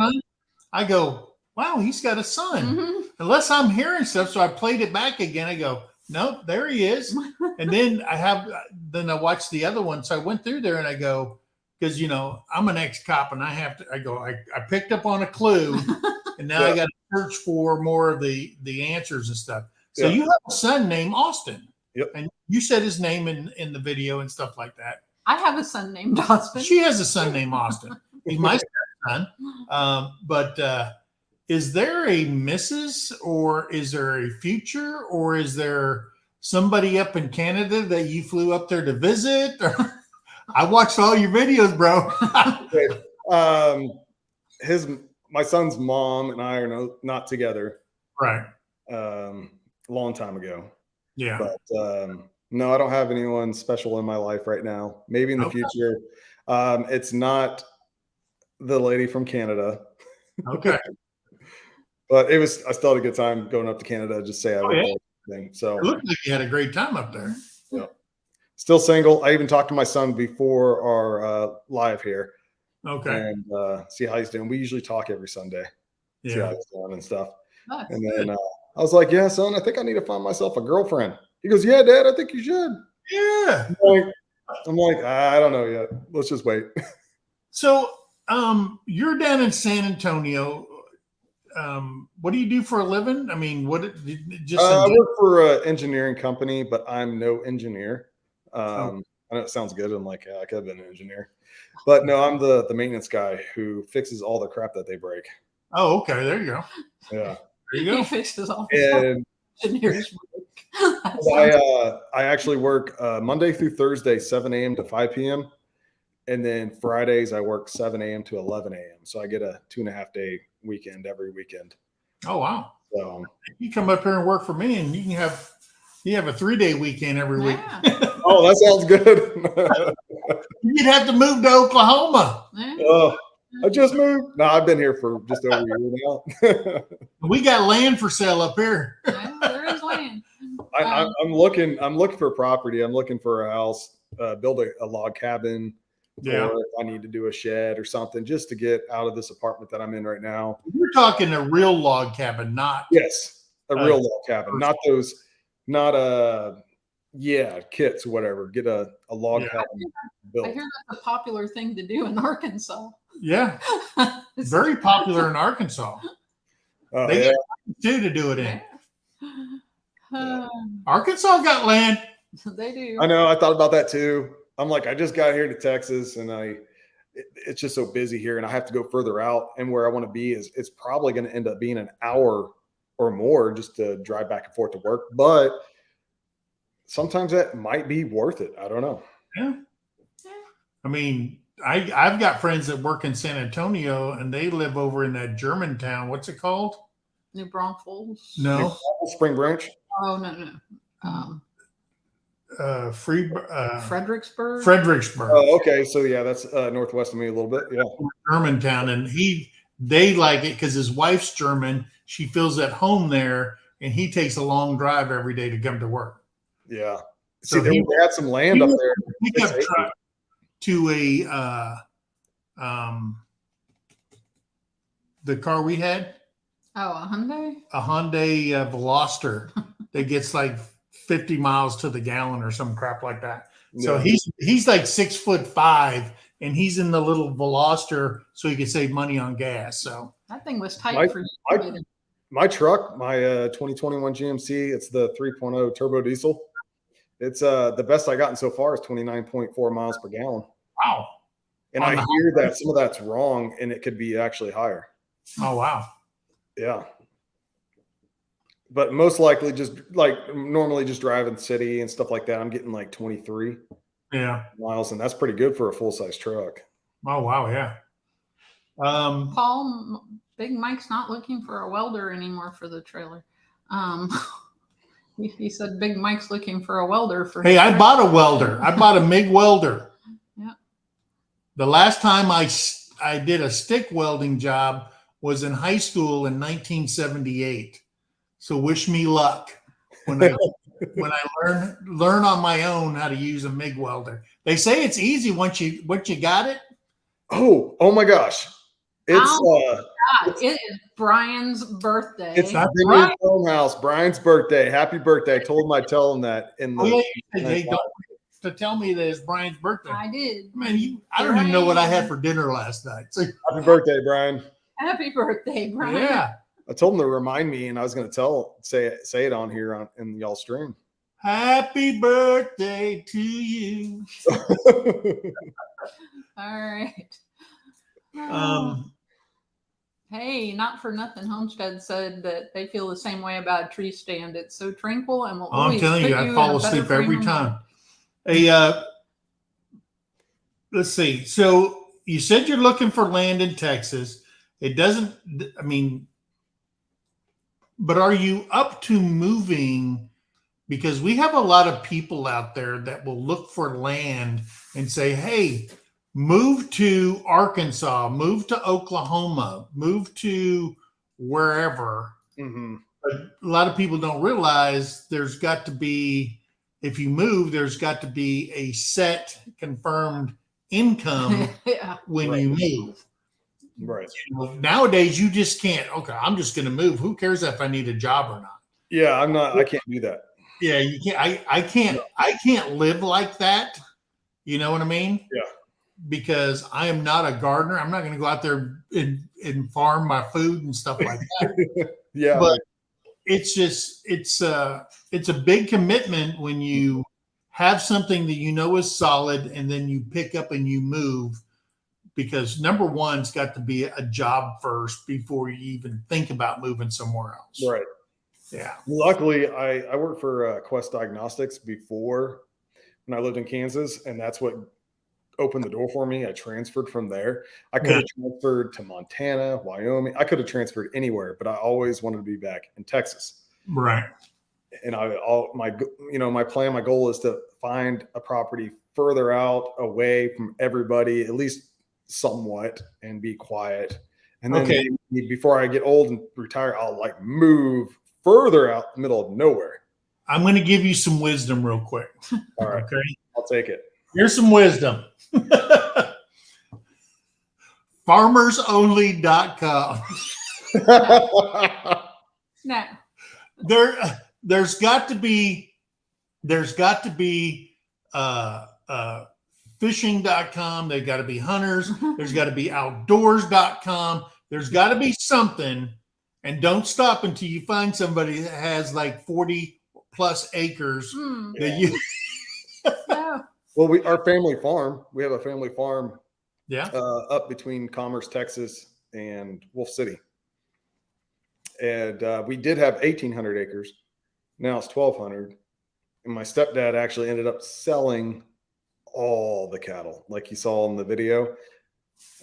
I go, wow, he's got a son. Mm-hmm. Unless I'm hearing stuff. So I played it back again. I go, nope, there he is. And then I watched the other one. So I went through there and I go, because, I'm an ex-cop and I picked up on a clue and now I got to search for more of the answers and stuff. So you have a son named Austin. Yep. And you said his name in the video and stuff like that. I have a son named Austin. She has a son named Austin. He's my son. But is there a Mrs. or is there a future or is there somebody up in Canada that you flew up there to visit? Or I watched all your videos, bro. My son's mom and I are not together. Right. A long time ago. Yeah. But no, I don't have anyone special in my life right now. Maybe in the future. It's not the lady from Canada. Okay. But I still had a good time going up to Canada, just say I went there. So it looked like you had a great time up there. Yeah. Still single. I even talked to my son before our live here. Okay. And see how he's doing. We usually talk every Sunday. See how he's doing and stuff. Nice. And then I was like, yeah, son, I think I need to find myself a girlfriend. He goes, yeah, Dad, I think you should. Yeah. I'm like, I don't know yet. Let's just wait. So you're down in San Antonio. What do you do for a living? I mean, I work for an engineering company, but I'm no engineer. I know it sounds good. I'm like, yeah, I could have been an engineer. But no, I'm the maintenance guy who fixes all the crap that they break. Oh, okay. There you go. Yeah. There you go. He fixes all the engineers. I actually work Monday through Thursday, 7 a.m. to 5 p.m. And then Fridays I work 7 a.m. to 11 a.m. So I get a 2.5 day weekend every weekend. Oh, wow. So you come up here and work for me and you have a 3-day weekend every week. Oh, that sounds good. You'd have to move to Oklahoma. I just moved. No, I've been here for just over a year now. We got land for sale up here. There is land. I'm looking for property. I'm looking for a house, build a log cabin. Yeah. Or if I need to do a shed or something just to get out of this apartment that I'm in right now. You're talking a real log cabin, not yes, a real log cabin, not those, kits or whatever. Get a log cabin built. I hear that's a popular thing to do in Arkansas. Yeah, very popular in Arkansas. They get to do it in. Arkansas got land. They do. I know. I thought about that too. I'm like, I just got here to Texas and it's just so busy here and I have to go further out. And where I want to be it's probably going to end up being an hour or more just to drive back and forth to work. But sometimes that might be worth it. I don't know. Yeah. I mean, I've got friends that work in San Antonio and they live over in that German town. What's it called? New Braunfels? No. Spring Branch? Oh, no. Fredericksburg. Oh, okay. So yeah, that's northwest of me a little bit. Yeah. Germantown, and they like it because his wife's German. She feels at home there, and he takes a long drive every day to come to work. Yeah. So they had some land up there. Pickup truck to the car we had. Oh, a Hyundai. A Hyundai Veloster that gets like 50 miles to the gallon or some crap like that. So he's like 6'5", and he's in the little Veloster so he can save money on gas. So that thing was tight for you. My truck, my 2021 GMC, it's the 3.0 turbo diesel. It's the best I gotten so far is 29.4 miles per gallon. Wow. And I hear that some of that's wrong and it could be actually higher. Oh, wow. Yeah. But most likely just like normally just driving city and stuff like that, I'm getting like 23 miles, and that's pretty good for a full-size truck. Oh, wow. Yeah. Paul, Big Mike's not looking for a welder anymore for the trailer. He said Big Mike's looking for a welder for Hey, I bought a welder. I bought a MIG welder. Yeah. The last time I did a stick welding job was in high school in 1978. So wish me luck when I learn on my own how to use a MIG welder. They say it's easy once you got it. Oh my gosh. It is Brian's birthday. It's not the new phone house. Brian's birthday. Happy birthday. I told him I'd tell him that in the they don't to tell me that it's Brian's birthday. I did. Man, I don't even know what I had for dinner last night. So, happy birthday, Brian. Happy birthday, Brian. Yeah. I told him to remind me, and I was going to say it on here in y'all stream. Happy birthday to you. All right. Hey, not for nothing. Homestead said that they feel the same way about a tree stand. It's so tranquil and will always I'm telling you, I fall asleep every time. Hey, let's see. So you said you're looking for land in Texas. It doesn't, I mean, but are you up to moving? Because we have a lot of people out there that will look for land and say, hey, move to Arkansas, move to Oklahoma, move to wherever. Mm-hmm. But a lot of people don't realize there's got to be, if you move, there's got to be a set confirmed income Yeah. when Right. you move. Right. You know, nowadays, you just can't, okay, I'm just going to move. Who cares if I need a job or not? Yeah, I can't do that. Yeah, you can't. I can't live like that. You know what I mean? Yeah. Because I am not a gardener. I'm not going to go out there and farm my food and stuff like that. Yeah. But it's just it's a big commitment when you have something that you know is solid and then you pick up and you move. Because number one, it's got to be a job first before you even think about moving somewhere else. Right. Yeah. Luckily, I worked for Quest Diagnostics before when I lived in Kansas, and that's what opened the door for me. I transferred from there. I could have transferred to Montana, Wyoming. I could have transferred anywhere, but I always wanted to be back in Texas. Right. And my plan, my goal is to find a property further out, away from everybody, at least somewhat, and be quiet. And then maybe before I get old and retire, I'll like move further out the middle of nowhere. I'm going to give you some wisdom real quick. All right. Okay. I'll take it. Here's some wisdom. FarmersOnly.com. No. There's got to be fishing.com. There's got to be hunters. There's got to be outdoors.com. There's got to be something. And don't stop until you find somebody that has like 40 plus acres that you. No. Well, we have a family farm Yeah. up between Commerce, Texas and Wolf City. And we did have 1,800 acres. Now it's 1,200. And my stepdad actually ended up selling all the cattle like you saw in the video.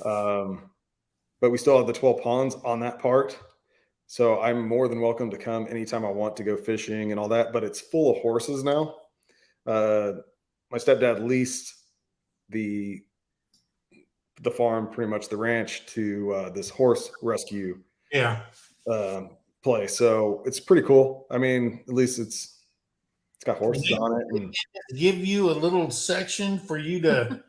But we still have the 12 ponds on that part. So I'm more than welcome to come anytime I want to go fishing and all that, but it's full of horses now. My stepdad leased the farm, pretty much the ranch, to this horse rescue place. So it's pretty cool. I mean, at least it's got horses on it. And give you a little section for you to.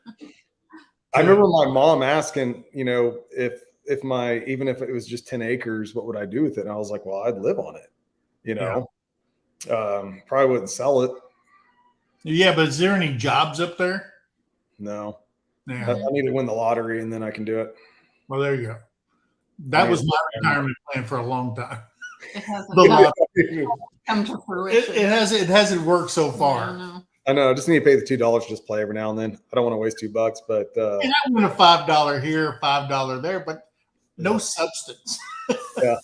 I remember my mom asking, even if it was just 10 acres, what would I do with it? And I was like, well, I'd live on it, probably wouldn't sell it. Yeah. But is there any jobs up there? No. Yeah. I need to win the lottery and then I can do it. Well, there you go. That was my retirement plan for a long time. It hasn't come to fruition. It hasn't worked so far. No. I know. I just need to pay the $2 to just play every now and then. I don't want to waste $2, but and I win a $5 here, $5 there, but no substance. Yeah.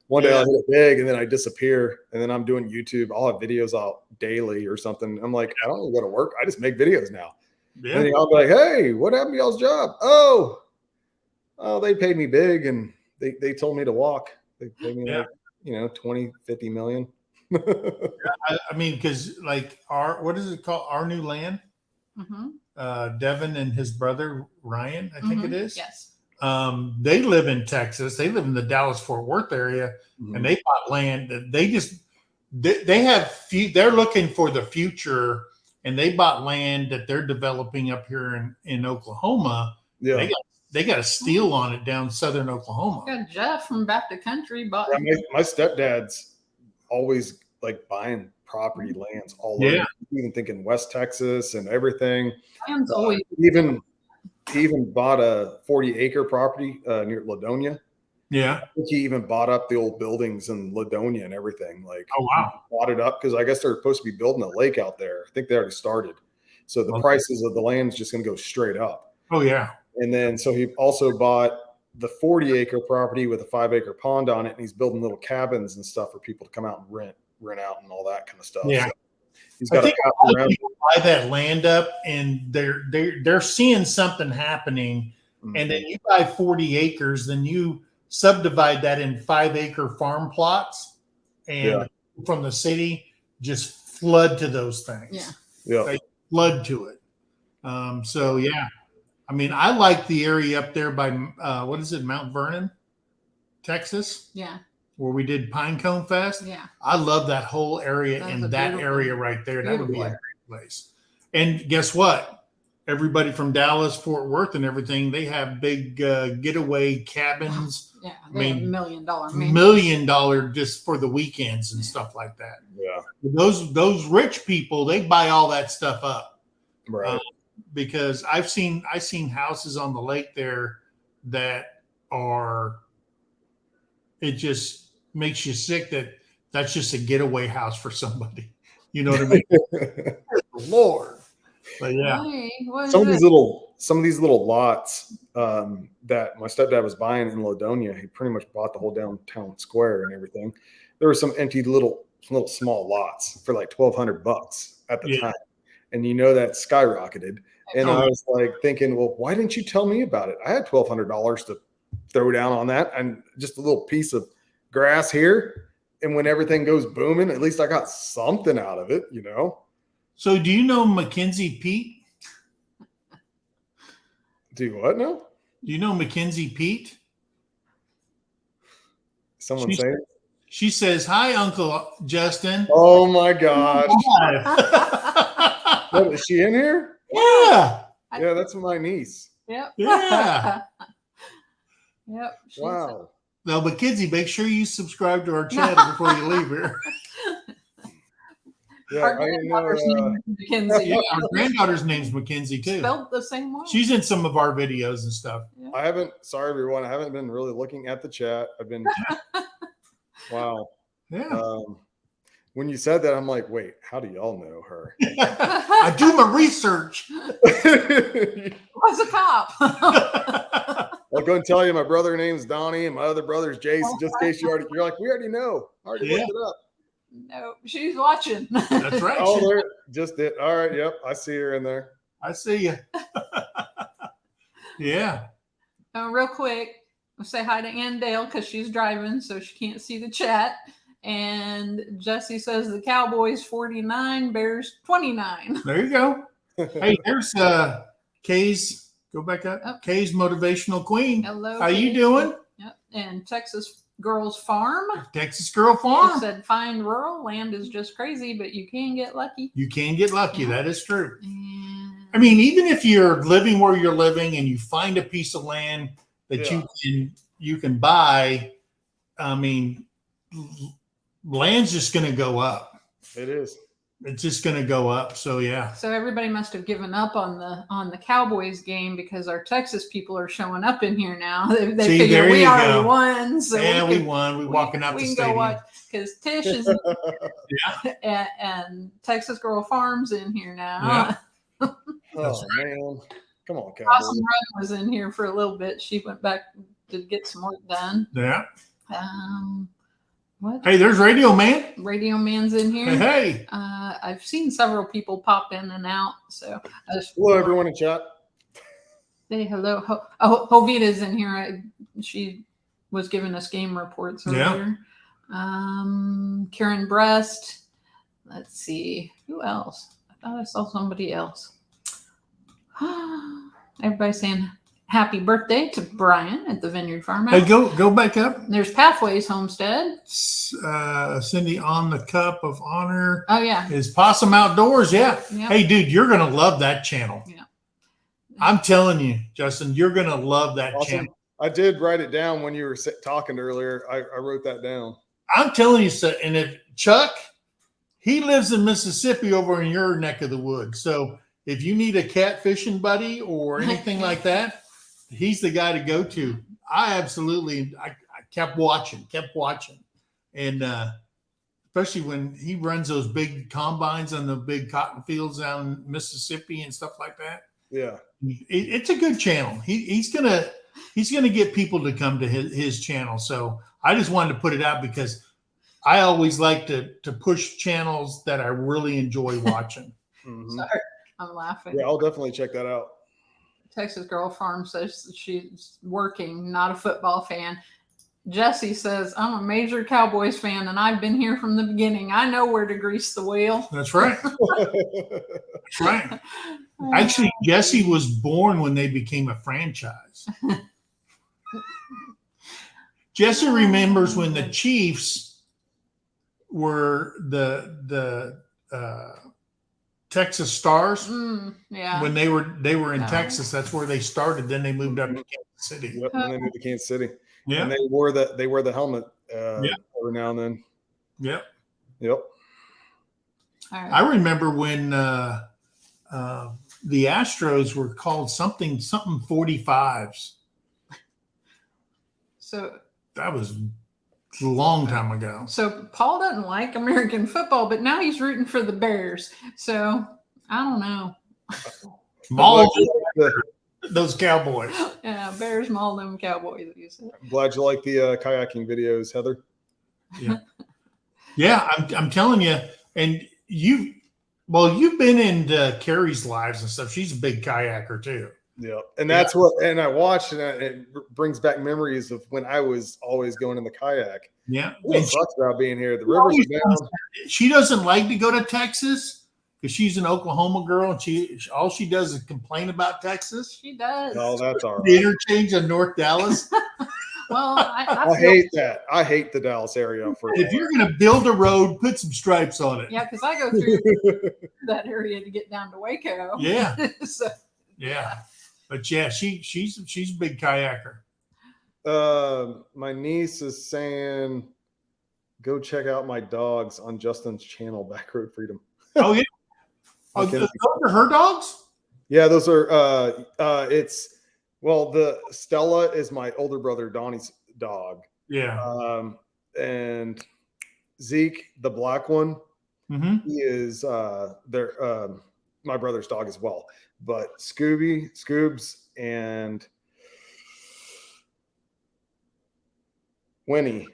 One day I'll hit it big and then I disappear. And then I'm doing YouTube. I'll have videos out daily or something. I'm like, I don't go to work. I just make videos now. Yeah. And I'll be like, hey, what happened to y'all's job? Oh, they paid me big and they told me to walk. They paid me 20, 50 million. I mean, because like what is it called? Our New Land. Mm-hmm. Devin and his brother Ryan, I think it is. Yes. They live in Texas. They live in the Dallas-Fort Worth area, and they bought land. They're looking for the future, and they bought land that they're developing up here in Oklahoma. Yeah. They got a steal on it down southern Oklahoma. Yeah, Jeff from Back to Country bought. Yeah, my stepdad's always like buying property lands all over. Even thinking West Texas and everything. Land's always He even bought a 40-acre property near Ladonia. Yeah. I think he even bought up the old buildings in Ladonia and everything. Like, oh wow, bought it up because I guess they're supposed to be building a lake out there. I think they already started. So the prices of the land is just going to go straight up. Oh yeah. And then so he also bought the 40-acre property with a 5-acre pond on it, and he's building little cabins and stuff for people to come out and rent out and all that kind of stuff. Yeah. So he's got a lot buy that land up and they're seeing something happening, and then you buy 40 acres, then you subdivide that in 5-acre farm plots, and from the city just flood to those things. They flood to it. So yeah, I mean, I like the area up there by what is it, Mount Vernon, Texas? Yeah. Where we did Pinecone Fest. Yeah. I love that whole area, That's and that area right there. That would be a area. great place. And guess what? Everybody from Dallas, Fort Worth, and everything, they have big getaway cabins. Yeah, I mean, $1 million. $1 million just for the weekends and stuff like that. Yeah. Those rich people, they buy all that stuff up. Right. Because I've seen houses on the lake there that are, it just makes you sick that that's just a getaway house for somebody. You know what I mean? Lord. But yeah. Hey, some of these little lots that my stepdad was buying in Ladonia, he pretty much bought the whole downtown square and everything. There were some empty little small lots for like $1,200 at the time. And that skyrocketed. And I was like thinking, well, why didn't you tell me about it? I had $1,200 to throw down on that and just a little piece of grass here. And when everything goes booming, at least I got something out of it, So do you know Mackenzie Pete? Do what now? Do you know Mackenzie Pete? Someone say it? She says, "Hi, Uncle Justin." Oh my gosh. What, is she in here? Yeah. Yeah, that's my niece. Yep. Yeah. Yep. Wow. Now, Mackenzie, make sure you subscribe to our channel before you leave here. Yeah, Our granddaughter's name is Mackenzie. Yeah, our granddaughter's name's Mackenzie too. Spelled the same way. She's in some of our videos and stuff. Yeah. Sorry everyone, I haven't been really looking at the chat. I've been wow. Yeah. When you said that, I'm like, wait, how do y'all know her? I do my research. Was a cop. I'll go and tell you my brother name's Donnie and my other brother's Jason, just in case you're like, we already know. I already looked it up. No, she's watching. That's right. Oh, there, just it. All right. Yep. I see her in there. I see you. Yeah. Real quick, we'll say hi to Ann Dale because she's driving, so she can't see the chat. And Jesse says the Cowboys 49, Bears 29. There you go. Hey, there's Kay's. Go back up. Oh. Kay's motivational queen. Hello. How Kay. you doing? Yep. And Texas Girls Farm. Texas Girl She Farm. said, find rural land is just crazy, but you can get lucky. You can get lucky. Yeah. That is true. And I mean, even if you're living where you're living and you find a piece of land that you can buy, I mean, land's just going to go up. It is. It's just going to go up. So yeah. so everybody must have given up on the Cowboys game because our Texas people are showing up in here now. They See, figure there we you already go. won. So Yeah, we won. We're walking out the we can stadium. go watch because Tish is and Texas Girl Farms in here now. Yeah. Oh man, come on, Cowboys. Awesome Run was in here for a little bit. She went back to get some work done. Yeah. What? Hey, there's Radio Man. Radio Man's in here. Hey. I've seen several people pop in and out. So Hello, everyone in chat. say hello. Hovita's in here. She was giving us game reports earlier. Karen Breast. Let's see. Who else? I thought I saw somebody else. Everybody saying happy birthday to Brian at the Vineyard Farmhouse. Hey, go back up. There's Pathways Homestead. Cindy on the Cup of Honor. Oh, yeah. Is Possum Outdoors. Yeah. Yep. Hey, dude, you're going to love that channel. Yeah. I'm telling you, Justin, you're going to love that Awesome. channel. I did write it down when you were talking earlier. I wrote that down. I'm telling you, so, and if Chuck, he lives in Mississippi over in your neck of the woods. So if you need a catfishing buddy or anything like that, he's the guy to go to. I kept watching. And especially when he runs those big combines on the big cotton fields down in Mississippi and stuff like that. Yeah. It's a good channel. He's gonna get people to come to his channel. So I just wanted to put it out because I always like to push channels that I really enjoy watching. Mhm. Sorry, I'm laughing. Yeah, I'll definitely check that out. Texas Girl Farm says she's working, not a football fan. Jesse says, I'm a major Cowboys fan, and I've been here from the beginning. I know where to grease the wheel. That's right. That's right. Actually, Jesse was born when they became a franchise. Jesse remembers when the Chiefs were the Texas Stars. Yeah. When they were in No. Texas, that's where they started. Then they moved up to Kansas City. Yep, and they moved to Kansas City. Yeah. And they wear the helmet Yeah. every now and then. Yep. Yep. All right. I remember when the Astros were called something 45s. So that was a long time ago. So Paul doesn't like American football, but now he's rooting for the Bears. So I don't know. Maul those Cowboys. Yeah, Bears maul them Cowboys. I'm glad you like the kayaking videos, Heather. Yeah. Yeah, I'm telling you, and you've been into Carrie's lives and stuff. She's a big kayaker too. Yeah, and that's and I watched, and it brings back memories of when I was always going in the kayak. Yeah, it sucks about being here. The rivers are down. She doesn't like to go to Texas because she's an Oklahoma girl, and all she does is complain about Texas. She does. Oh, that's all right. The interchange in North Dallas. Well, I hate that. I hate the Dallas area. If you're going to build a road, put some stripes on it. Yeah, because I go through that area to get down to Waco. Yeah. So. Yeah. But yeah, she's a big kayaker. My niece is saying, go check out my dogs on Justin's channel, Backroad Freedom. Oh yeah. Oh, those are her dogs? Yeah, those are the Stella is my older brother Donnie's dog. Yeah. And Zeke, the black one, he is my brother's dog as well. But Scoobs, and Winnie,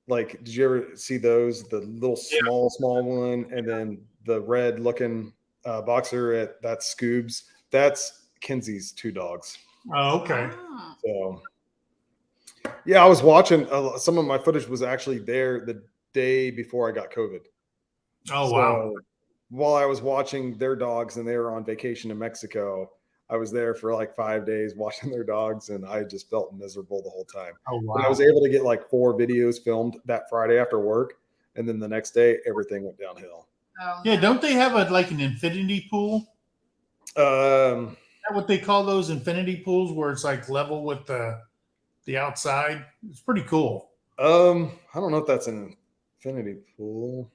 like, did you ever see those? The little small one, and then the red looking boxer that's Scoobs. That's Kenzie's two dogs. Oh, okay. So yeah, I was watching some of my footage was actually there the day before I got COVID. Oh, wow. While I was watching their dogs and they were on vacation in Mexico, I was there for like 5 days watching their dogs, and I just felt miserable the whole time. Oh, wow. And I was able to get like 4 videos filmed that Friday after work, and then the next day everything went downhill. Oh, yeah, don't they have an infinity pool? Is that what they call those infinity pools, where it's like level with the outside? It's pretty cool. I don't know if that's an infinity pool.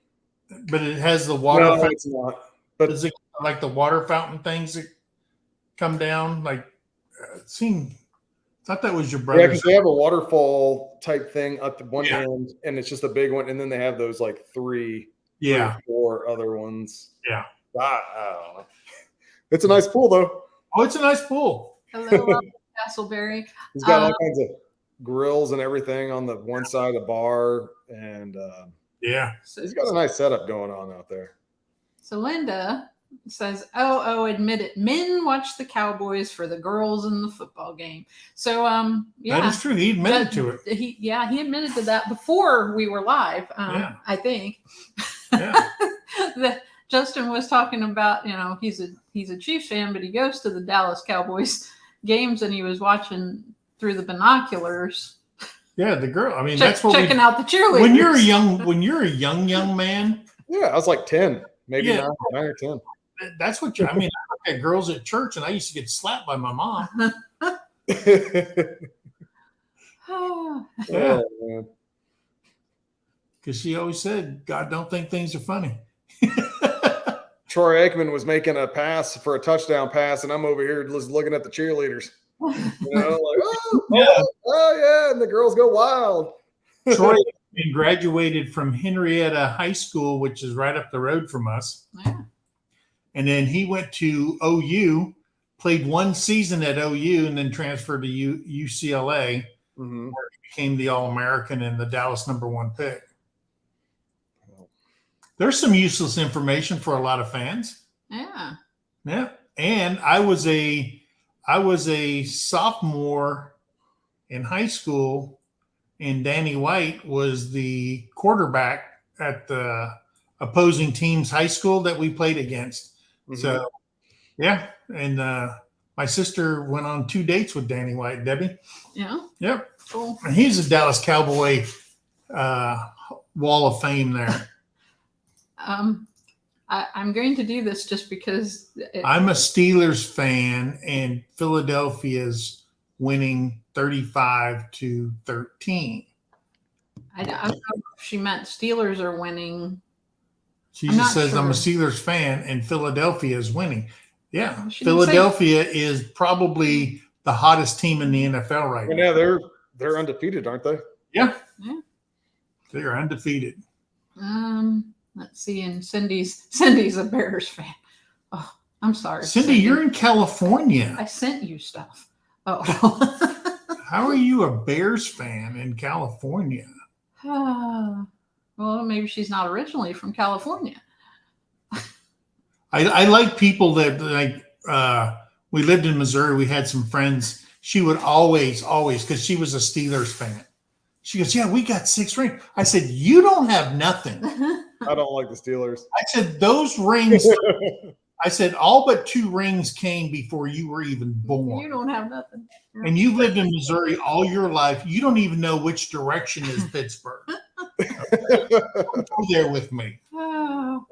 But it has the water. No, it's not. But is it like the water fountain things that come down? Like, I thought that was your brother. Yeah, because they have a waterfall type thing at the one end, and it's just a big one, and then they have those like 3 or 4 other ones. Yeah, I don't know. It's a nice pool though. Oh, it's a nice pool. Hello, Castleberry. He's got all kinds of grills and everything on the one side of the bar, and yeah, so he's got a nice setup going on out there. So Linda says, admit it. Men watch the Cowboys for the girls in the football game. So, yeah. That is true. He admitted to it. He admitted to that before we were live, I think. Yeah. Justin was talking about, he's a Chiefs fan, but he goes to the Dallas Cowboys games, and he was watching through the binoculars. Yeah, the girl. I mean, that's what checking out the cheerleaders. When you're a young man. Yeah, I was like 10, maybe 9 or 10. That's what I mean. I look at girls at church, and I used to get slapped by my mom. Yeah, because she always said, "God don't think things are funny." Troy Aikman was making a pass for a touchdown pass, and I'm over here just looking at the cheerleaders. Yeah, and the girls go wild. Troy graduated from Henrietta High School, which is right up the road from us. Yeah. And then he went to OU, played 1 season at OU, and then transferred to UCLA, where he became the All-American and the Dallas #1 pick. There's some useless information for a lot of fans. Yeah. Yeah. And I was a sophomore in high school, and Danny White was the quarterback at the opposing team's high school that we played against. Mhm. So yeah. And my sister went on 2 dates with Danny White, Debbie. Yeah. Yep. Cool. And he's a Dallas Cowboy Wall of Fame there. I'm going to do this just because I'm a Steelers fan, and Philadelphia's winning 35-13. I don't know if she meant Steelers are winning. She I'm just not says I'm a sure. Steelers fan, and Philadelphia is winning. Yeah, She didn't say- Philadelphia is probably the hottest team in the NFL right And now. yeah, they're undefeated, aren't they? Yeah, Yeah. they're undefeated. Let's see. And Cindy's a Bears fan. Oh, I'm sorry, Cindy, you're in California. I sent you stuff. Oh. How are you a Bears fan in California? Well, maybe she's not originally from California. I like people that we lived in Missouri. We had some friends. She would always, because she was a Steelers fan. She goes, yeah, we got 6 rings. I said, you don't have nothing. I don't like the Steelers. I said, those rings, I said, all but 2 rings came before you were even born. You don't have nothing. And you've lived in Missouri all your life. You don't even know which direction is Pittsburgh. Go there with me. Oh.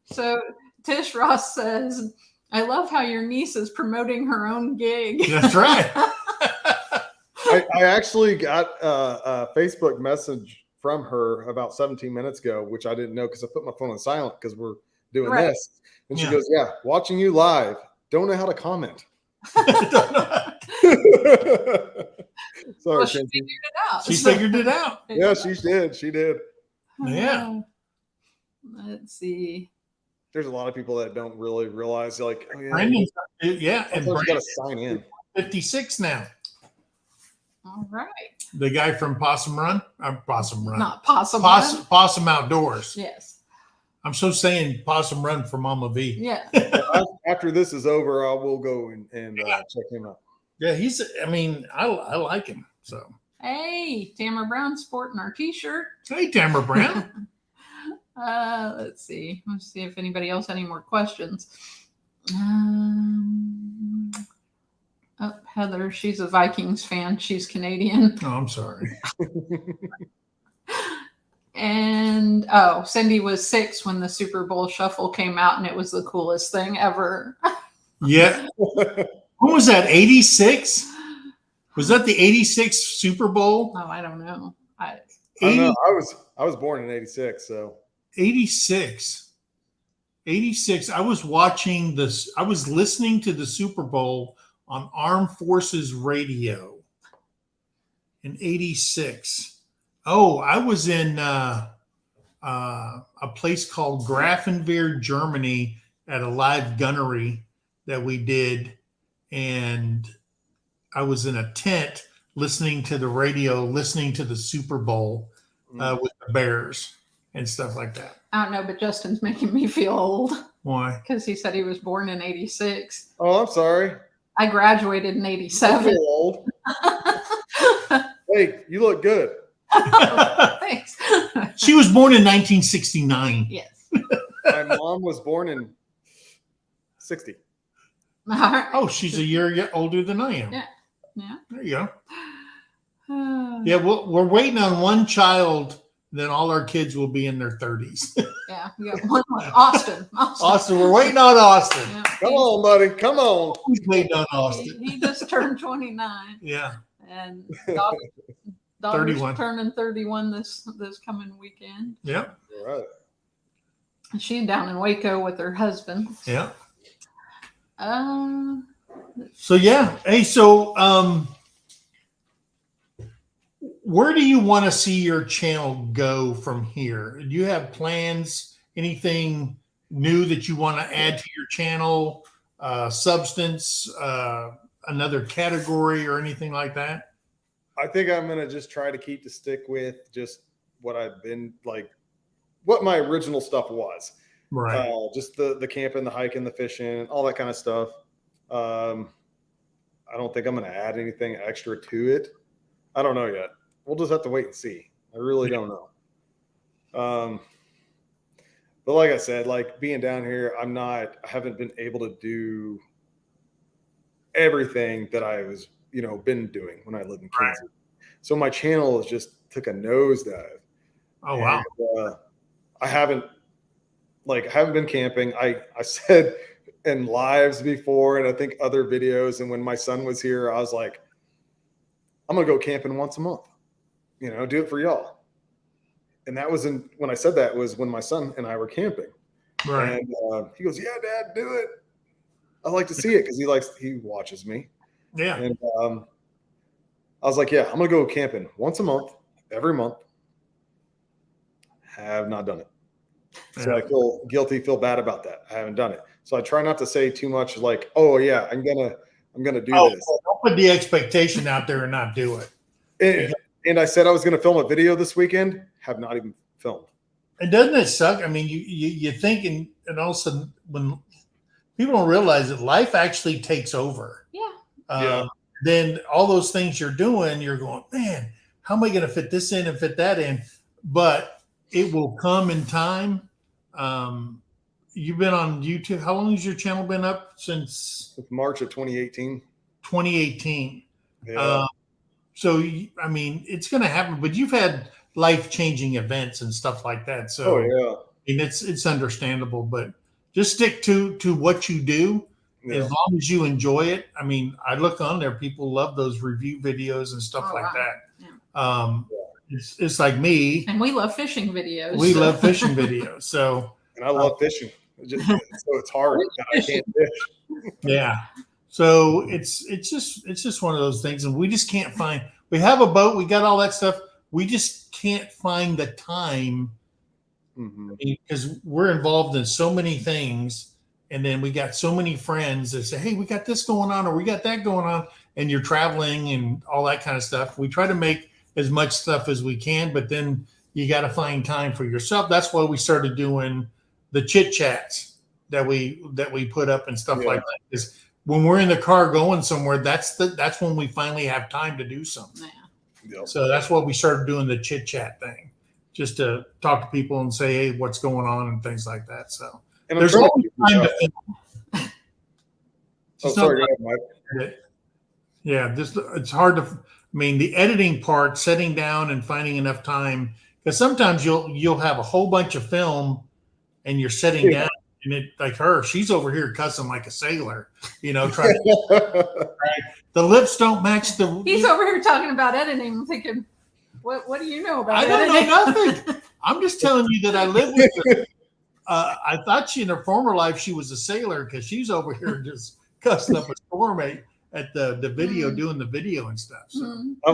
So Tish Ross says, I love how your niece is promoting her own gig. That's right. I actually got a Facebook message from her about 17 minutes ago, which I didn't know because I put my phone on silent because we're doing Right. this. And she Yeah. goes, yeah, watching you live. Don't know how to comment. Sorry, Well, she Kenzie. figured it out. She figured it out. Yeah, she did. She did. Yeah. Let's see. There's a lot of people that don't really realize, like, oh, yeah, Brandon's, yeah, and sometimes you got to Brandon's sign in. 56 now. All right. The guy from Possum Run. Possum Run. Not possum. Possum Outdoors. Yes. I'm so saying Possum Run for Mama V. Yeah. After this is over, I will go and check him out. Yeah, I like him. So, Hey, Tamara Brown sporting our T-shirt. hey, Tamara Brown. Let's see. Let's see if anybody else had any more questions. Heather, she's a Vikings fan. She's Canadian. Oh, I'm sorry. And Cindy was 6 when the Super Bowl Shuffle came out, and it was the coolest thing ever. Yeah. When was that? 86? Was that the 86 Super Bowl? Oh, I don't know. I don't know. I was born in 86, so 86. I was watching this. I was listening to the Super Bowl on Armed Forces Radio in 86. Oh, I was in a place called Grafenwehr, Germany at a live gunnery that we did. And I was in a tent listening to the radio, listening to the Super Bowl with the Bears and stuff like that. I don't know, but Justin's making me feel old Why? because he said he was born in 86. oh, I'm sorry. I graduated in I 87. feel old. Hey, you look good. Thanks. She was born in 1969. Yes. My mom was born in 60. All right. Oh, she's a year older than I am. Yeah. Yeah. There you go. Yeah, we're waiting on one child. Then all our kids will be in their 30s. Yeah. We got one more. Austin. Austin, we're waiting on Austin. Yeah. Come on, buddy. Come on. Who's waiting on Austin? He just turned 29, Yeah, and daughter's 31. turning 31 this coming weekend. yeah, All right. She's down in Waco with her husband. yeah. Uh, So yeah, hey, so where do you want to see your channel go from here? Do you have plans? Anything new that you want to add to your channel? Substance, another category, or anything like that? I think I'm going to just try to stick with just what I've been like, what my original stuff was. Right. Just the camping, the hiking, the fishing, all that kind of stuff. I don't think I'm going to add anything extra to it. I don't know yet. We'll just have to wait and see. I really don't know. But like I said, like being down here, I haven't been able to do everything that I was, been doing when I lived in Kansas. Right. So my channel has just took a nosedive. Oh, wow. And, I haven't been camping. I said in lives before, and I think other videos. And when my son was here, I was like, I'm going to go camping once a month, do it for y'all. And that was when I said that was when my son and I were camping. Right. And he goes, yeah, Dad, do it. I like to see it because he watches me. Yeah. And I was like, yeah, I'm going to go camping once a month, every month. Have not done it. So I feel guilty, feel bad about that. I haven't done it. So I try not to say too much like, oh yeah, I'm gonna do this. Don't put the expectation out there and not do it. And I said I was gonna film a video this weekend, have not even filmed. And doesn't it suck? I mean, you think and all of a sudden when people don't realize that life actually takes over. Yeah. Then all those things you're doing, you're going, man, how am I going to fit this in and fit that in? But it will come in time. You've been on YouTube. How long has your channel been up? Since March of 2018. 2018. Yeah. So, I mean, it's going to happen, but you've had life-changing events and stuff like that. So, yeah. I mean, it's understandable, but just stick to what you do. Yeah. As long as you enjoy it. I mean, I look on there, people love those review videos and stuff like that. Yeah. It's like me. And we love fishing videos. We love fishing videos. So, and I love fishing. So it's hard that I can't fish. Yeah. So it's just one of those things. And we just can't find, we have a boat, we got all that stuff. We just can't find the time because we're involved in so many things. And then we got so many friends that say, hey, we got this going on, or we got that going on. And you're traveling and all that kind of stuff. We try to make as much stuff as we can, but then you got to find time for yourself. That's why we started doing the chit chats that we put up and stuff like that. Because when we're in the car going somewhere, that's when we finally have time to do something. Yeah. So that's why we started doing the chit chat thing, just to talk to people and say, hey, what's going on and things like that. So and there's always time to film. Sorry, go ahead, Mike. Yeah, it's hard to. I mean, the editing part, sitting down and finding enough time, because sometimes you'll have a whole bunch of film, and you're sitting down, and it like her, she's over here cussing like a sailor, trying to. Right? The lips don't match the. He's over here talking about editing. I'm thinking, what do you know about editing? I don't know nothing. I'm just telling you that I live with her. I thought in her former life she was a sailor because she's over here just cussing up a storm at the video, doing the video and stuff. So I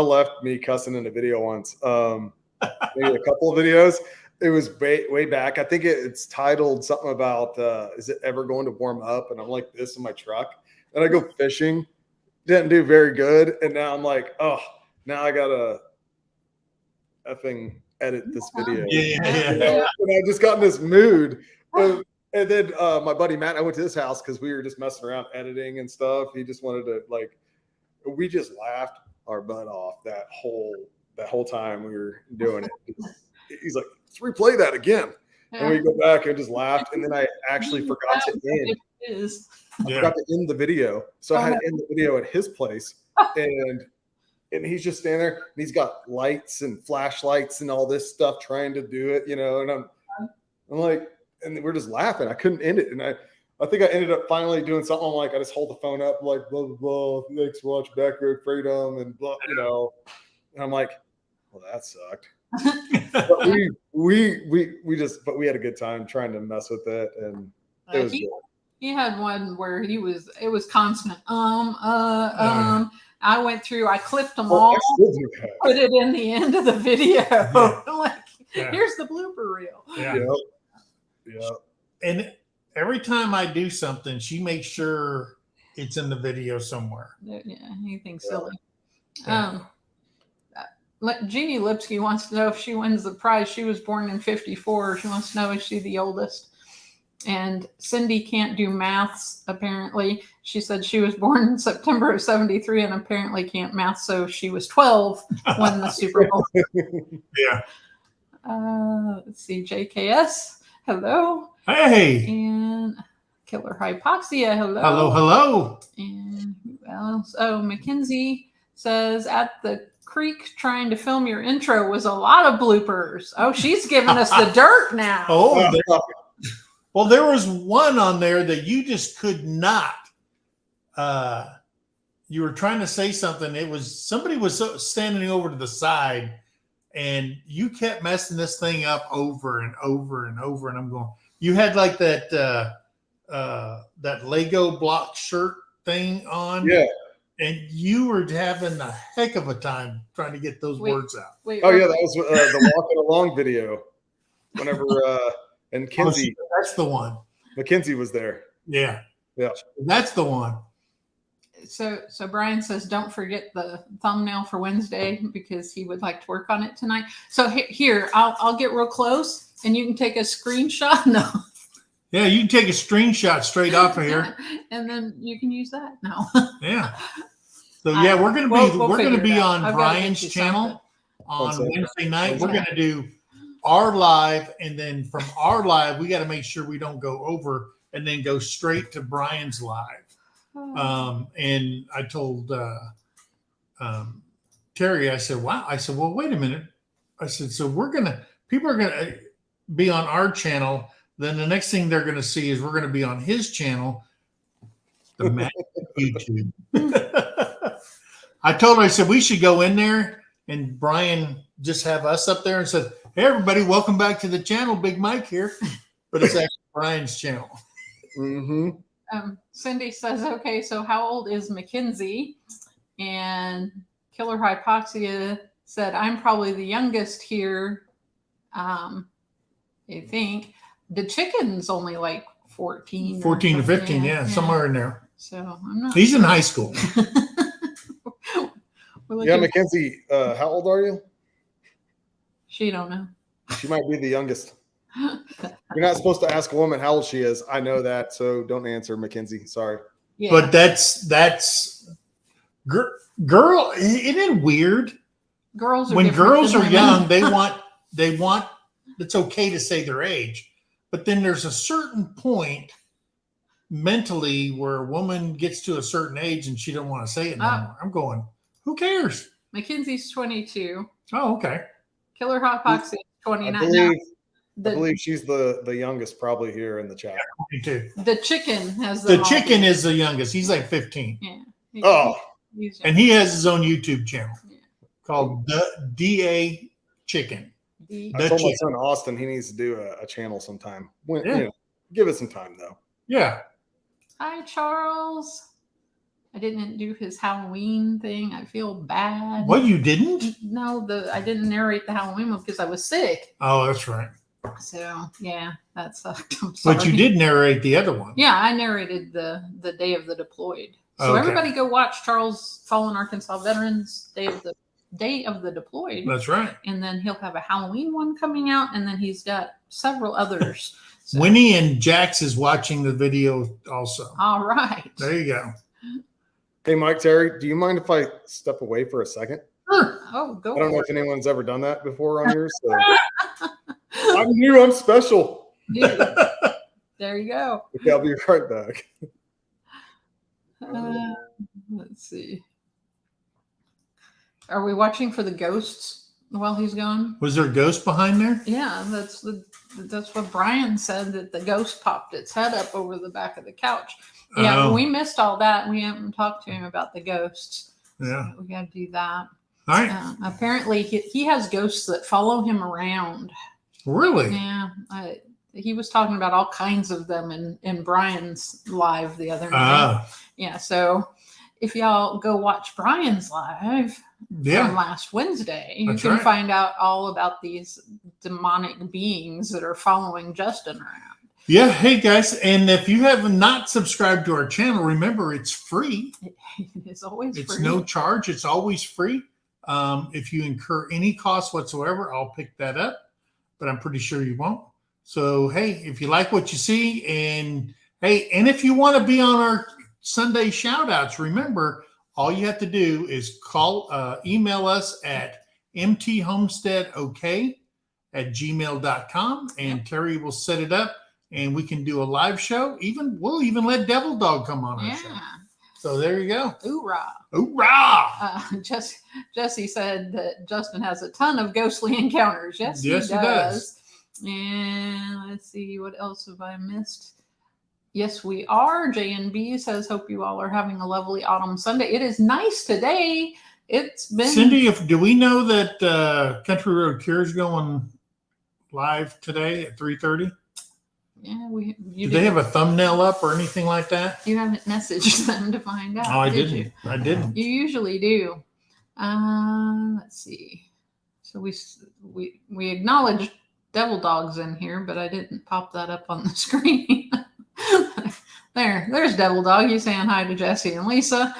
left me cussing in a video once. Maybe a couple of videos. It was way back. I think it's titled something about is it ever going to warm up? And I'm like this in my truck. And I go fishing. Didn't do very good. And now I'm like, oh, now I gotta effing edit this video. Yeah. And I just got in this mood. And then my buddy Matt, I went to his house because we were just messing around editing and stuff. He just wanted to we just laughed our butt off that whole time we were doing it. He's like, let's replay that again. And we go back and just laughed. And then I actually forgot to end. I forgot to end the video. So I had to end the video at his place. And he's just standing there and he's got lights and flashlights and all this stuff trying to do it, and I'm like, and we're just laughing. I couldn't end it. And I think I ended up finally doing something like I just hold the phone up like blah blah blah. Thanks for watching Backroad Freedom and blah, And I'm like, well, that sucked. But we had a good time trying to mess with it, and it was good. He had one where it was constant. I went through, I clipped them all, put it in the end of the video. Here's the blooper reel. Yeah. And every time I do something, she makes sure it's in the video somewhere. Yeah, anything silly. Jeannie Lipsky wants to know if she wins the prize. She was born in 54. She wants to know, is she the oldest? And Cindy can't do maths, apparently. She said she was born in September of 73 and apparently can't math, so she was 12 when the Super Bowl. Yeah. Let's see, JKS, hello. Hey. And Killer Hypoxia, hello. Hello, hello. And who else? Oh, Mackenzie says, at the creek trying to film your intro was a lot of bloopers. Oh, she's giving us the dirt now. Oh, well, there was one on there that you just could not. You were trying to say something. It was somebody was standing over to the side, and you kept messing this thing up over and over and over. And I'm going, you had like that Lego block shirt thing on. Yeah. And you were having a heck of a time trying to get those words out. Wait, Oh yeah, that was the walking along video. Whenever and Kinsey, that's the one. Mackenzie was there. Yeah, yeah, that's the one. So Brian says, don't forget the thumbnail for Wednesday because he would like to work on it tonight. So here, I'll get real close and you can take a screenshot. No. Yeah, you can take a screenshot straight off of here, and then you can use that. No. Yeah. So yeah, we're gonna be on Brian's channel on Wednesday night. We're gonna do our live, and then from our live, we got to make sure we don't go over and then go straight to Brian's live. And I told Terry, I said, wow. I said, well, wait a minute. I said, so people are gonna be on our channel. Then the next thing they're going to see is we're going to be on his channel, the magic YouTube. I told her, I said, we should go in there and Brian just have us up there and said, hey, everybody, welcome back to the channel. Big Mike here. But it's actually Brian's channel. Mm-hmm. Cindy says, okay, so how old is Mackenzie? And Killer Hypoxia said, I'm probably the youngest here, I think. The chicken's only like 14 to 15, yeah, somewhere in there. So I'm not. He's in high school. Yeah, Mackenzie, how old are you? She don't know. She might be the youngest. You're not supposed to ask a woman how old she is. I know that, so don't answer, Mackenzie. Sorry. Yeah. But that's girl. Isn't it weird? Girls are when girls are young, they want. It's okay to say their age. But then there's a certain point mentally where a woman gets to a certain age and she don't want to say it anymore. I'm going, who cares? Mackenzie's 22. Oh, okay. Killer Hypoxia is 29. I believe she's the youngest probably here in the chat. Me too. The chicken has the chicken is the youngest. He's like 15. Yeah. And he has his own YouTube channel called the DA Chicken. I told my son Austin he needs to do a channel sometime. Give it some time though. Yeah. Hi, Charles. I didn't do his Halloween thing. I feel bad. What, you didn't? No, I didn't narrate the Halloween one because I was sick. Oh, that's right. So yeah, that sucked. But you did narrate the other one. Yeah, I narrated the Day of the Deployed. So everybody go watch Charles Fallen Arkansas Veterans Day of the Deployed. That's right. And then he'll have a Halloween one coming out, and then he's got several others. So. Winnie and Jax is watching the video also. All right. There you go. Hey, Mike, Terry, do you mind if I step away for a second? Sure. Oh, go. I don't know if anyone's ever done that before on yours. So. I'm new. I'm special. Yeah. There you go. Okay, I'll be right back. Let's see. Are we watching for the ghosts while he's gone? Was there a ghost behind there? Yeah, that's what Brian said, that the ghost popped its head up over the back of the couch. Yeah, we missed all that. We haven't talked to him about the ghosts. Yeah. So we got to do that. All right. Apparently, he has ghosts that follow him around. Really? Yeah. He was talking about all kinds of them in Brian's live the other night. Yeah, so if y'all go watch Brian's live from last Wednesday, you can find out all about these demonic beings that are following Justin around. Yeah. Hey, guys. And if you have not subscribed to our channel, remember, it's free. It's always free. It's no charge. It's always free. If you incur any cost whatsoever, I'll pick that up. But I'm pretty sure you won't. So, hey, if you like what you see, and if you want to be on our Sunday shout outs, remember, all you have to do is email us at mthomesteadok@gmail.com, and Terry will set it up, and we can do a live show. We'll even let Devil Dog come on our show. So there you go. Hoorah. Hoorah. Jesse said that Justin has a ton of ghostly encounters. Yes, he does. And let's see, what else have I missed? Yes, we are. JNB says, hope you all are having a lovely autumn Sunday. It is nice today. It's been. Cindy, do we know that Country Road Cure is going live today at 3:30? Yeah, do they have a thumbnail up or anything like that? You haven't messaged them to find out. Oh, I didn't. I didn't. You usually do. Let's see. So we acknowledged Devil Dog's in here, but I didn't pop that up on the screen. There's Devil Dog. He's saying hi to Jesse and Lisa.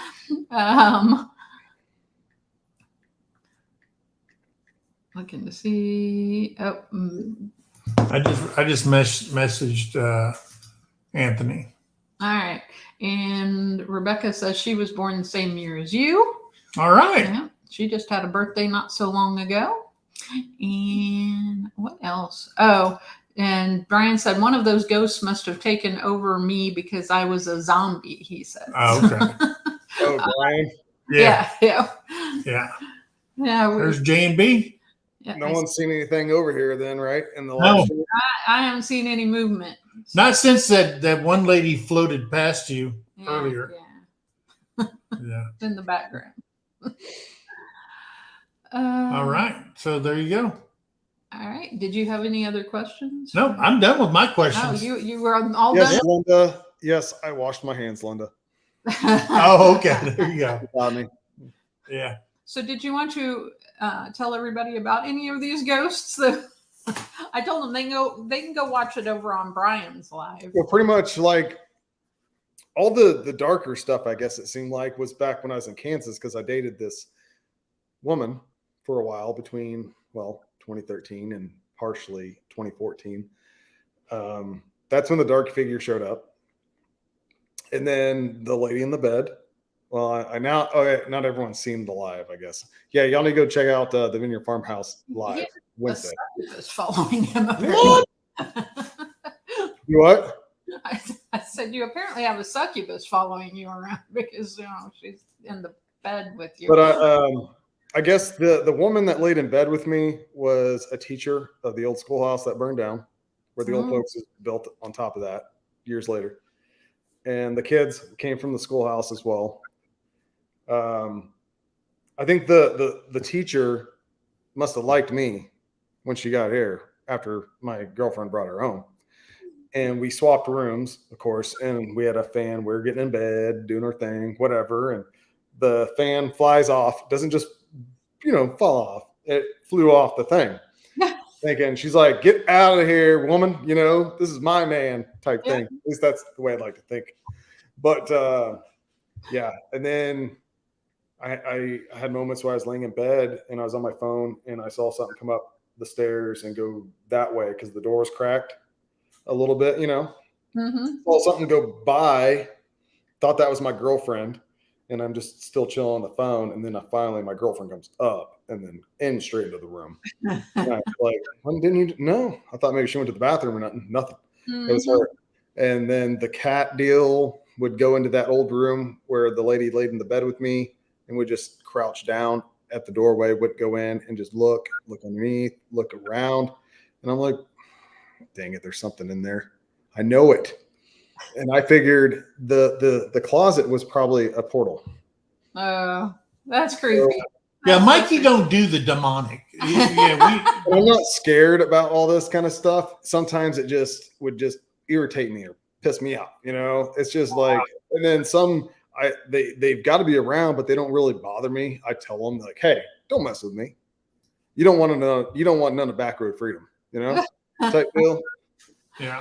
Looking to see. I just messaged Anthony. All right. And Rebecca says she was born the same year as you. All right. Yeah, she just had a birthday not so long ago. And what else? Oh, and Brian said one of those ghosts must have taken over me because I was a zombie, he said. Oh, okay. Oh, Brian. Yeah. There's J and B. Yeah, no one's seen anything over here then, right? In the last No. I haven't seen any movement. Not since that one lady floated past you earlier. Yeah. It's in the background. All right. So there you go. All right. Did you have any other questions? No, I'm done with my questions. Oh, you were all yes, done? Linda. Yes, I washed my hands, Linda. Oh, okay. There you go. Got me. Yeah. So did you want to tell everybody about any of these ghosts? I told them they can go watch it over on Brian's live. Well, pretty much like all the darker stuff, I guess it seemed like, was back when I was in Kansas, because I dated this woman for a while between 2013 and partially 2014. That's when the dark figure showed up, and then the lady in the bed. Well, not everyone's seen the live, I guess. Yeah, y'all need to go check out the Vineyard Farmhouse live Wednesday. Just following him. What? You what? I said you apparently have a succubus following you around because she's in the bed with you. But I guess the woman that laid in bed with me was a teacher of the old schoolhouse that burned down, where the old folks was built on top of that years later, and the kids came from the schoolhouse as well. I think the teacher must have liked me when she got here after my girlfriend brought her home, and we swapped rooms, of course, and we had a fan. We were getting in bed, doing our thing, whatever, and the fan flies off, doesn't just fall off. It flew off the thing. Thinking, she's like, get out of here, woman. This is my man type thing. At least that's the way I like to think. But yeah. And then I had moments where I was laying in bed and I was on my phone and I saw something come up the stairs and go that way because the door was cracked a little bit, Saw something go by, thought that was my girlfriend. And I'm just still chilling on the phone. And then finally my girlfriend comes up and then in straight into the room. And I was like, well, didn't you? No, I thought maybe she went to the bathroom or nothing. Nothing. It was her. And then the cat deal would go into that old room where the lady laid in the bed with me and would just crouch down at the doorway, would go in and just look underneath, look around. And I'm like, dang it, there's something in there. I know it. And I figured the closet was probably a portal. Oh, that's creepy. Yeah, Mikey don't do the demonic. Yeah, I'm not scared about all this kind of stuff. Sometimes it would irritate me or piss me off. It's just like, and then they've got to be around, but they don't really bother me. I tell them like, hey, don't mess with me. You don't want to know. You don't want none of Backroad Freedom, type deal. Yeah.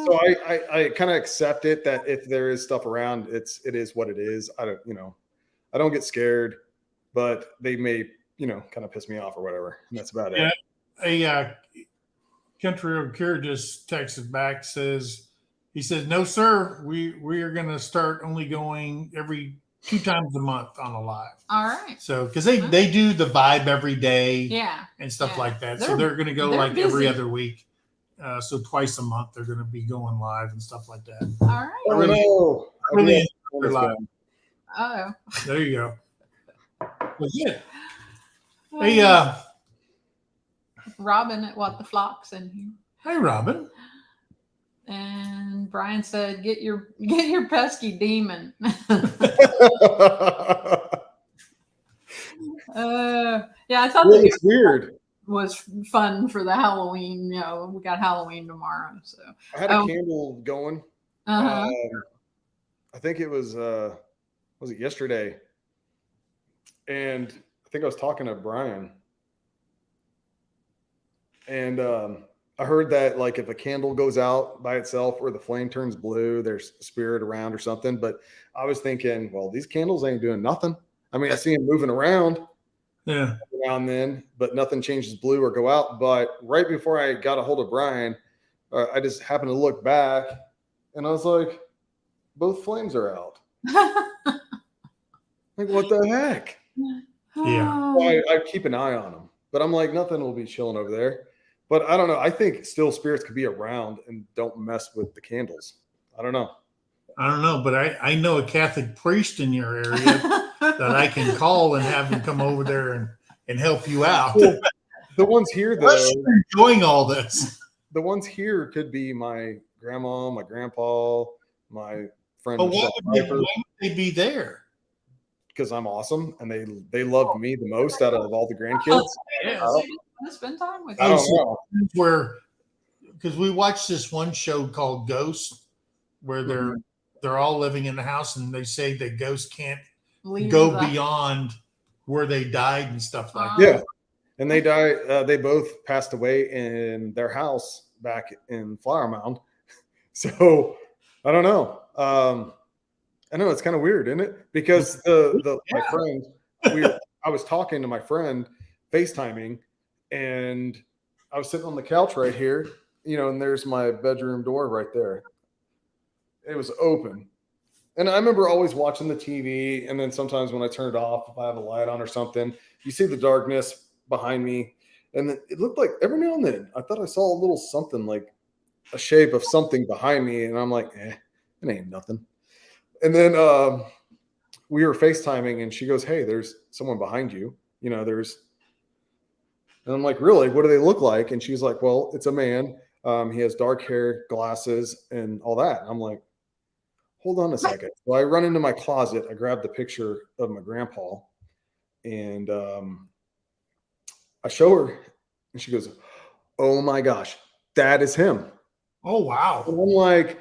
So I kind of accept it that if there is stuff around, it is what it is. I don't get scared, but they may, kind of piss me off or whatever. And that's about it. Country Road Cure just texted back, he says, no, sir, we are going to start only going every 2 times a month on a live. All right. So, because they do the vibe every day, Yeah, and stuff like that. So They're- they're going to go they're like every busy. other week. So twice a month they're going to be going live and stuff like that. All right. Oh, Really- no. really I do live. Oh. There you go. Well, yeah. Hey, Robin at What the Flock's in here. hey, Robin. And Brian said, "Get your pesky demon." Yeah, I thought Well, that it's weird. was fun for the Halloween. You know, we got Halloween tomorrow, so I had a candle going. uh-huh. I think it was it yesterday? And I think I was talking to Brian. And I heard that like if a candle goes out by itself or the flame turns blue, there's a spirit around or something. But I was thinking, well, these candles ain't doing nothing. I mean, I see them moving around Yeah. now and then, but nothing changes blue or go out. But right before I got a hold of Brian, I just happened to look back and I was like, both flames are out. Like, what the heck? Yeah. So I keep an eye on them, but I'm like, nothing will be chilling over there. But I don't know. I think still spirits could be around and don't mess with the candles. I don't know. I don't know, but I know a Catholic priest in your area that I can call and have him come over there and help you out. Well, the ones here, though, You're enjoying all this. the ones here could be my grandma, my grandpa, my friend. But why Michelle would Pfeiffer, they be there? because I'm awesome and they loved me the most out of all the grandkids. Yeah. Want to spend time with I you. don't know. Where, because we watched this one show called Ghosts, where they're all living in the house and they say that ghosts can't Leave go the- beyond where they died and stuff like Yeah. that. And they died. They both passed away in their house back in Flower Mound. So I don't know. I know it's kind of weird, isn't it? Because my friend, I was talking to my friend, FaceTiming, and I was sitting on the couch right here, and there's my bedroom door right there. It was open. And I remember always watching the TV, and then sometimes when I turn it off, if I have a light on or something, you see the darkness behind me. And then it looked like every now and then I thought I saw a little something, like a shape of something behind me. And I'm like, it ain't nothing. And then we were FaceTiming and she goes, hey, there's someone behind you. And I'm like, really? What do they look like? And she's like, well, it's a man. He has dark hair, glasses, and all that. And I'm like, hold on a second. So I run into my closet. I grab the picture of my grandpa and I show her and she goes, oh my gosh, that is him. Oh, wow. And I'm like,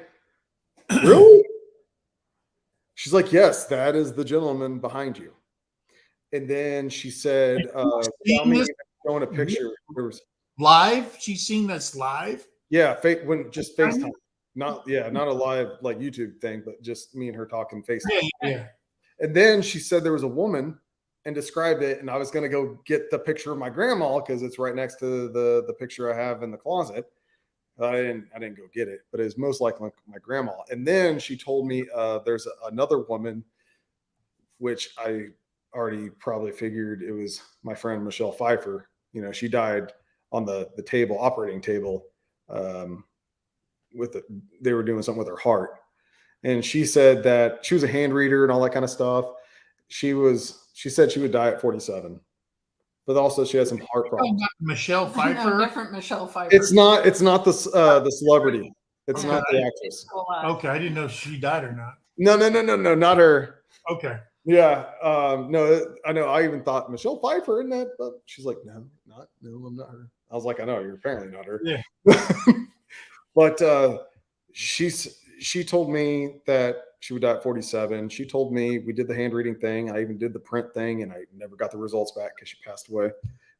really? She's like, yes, that is the gentleman behind you. And then she said, showing a picture. There was live. She's seen that's live. Yeah, just FaceTime. Not a live like YouTube thing, but just me and her talking FaceTime. Yeah. And then she said there was a woman and described it, and I was going to go get the picture of my grandma because it's right next to the picture I have in the closet. I didn't go get it, but it was most likely my grandma. And then she told me there's another woman, which I already probably figured it was my friend Michelle Pfeiffer. She died on the operating table. They were doing something with her heart, and she said that she was a hand reader and all that kind of stuff. She said she would die at 47. But also she has some heart problems. Michelle No, Pfeiffer. different Michelle Pfeiffer. It's not the celebrity. It's not the actress. Okay, I didn't know if she died or not. No, not her. Okay. Yeah. No, I know. I even thought Michelle Pfeiffer in that, but she's like, no, I'm not her. I was like, I know, you're apparently not her. Yeah. But she told me that she would die at 47. She told me we did the hand reading thing. I even did the print thing, and I never got the results back because she passed away,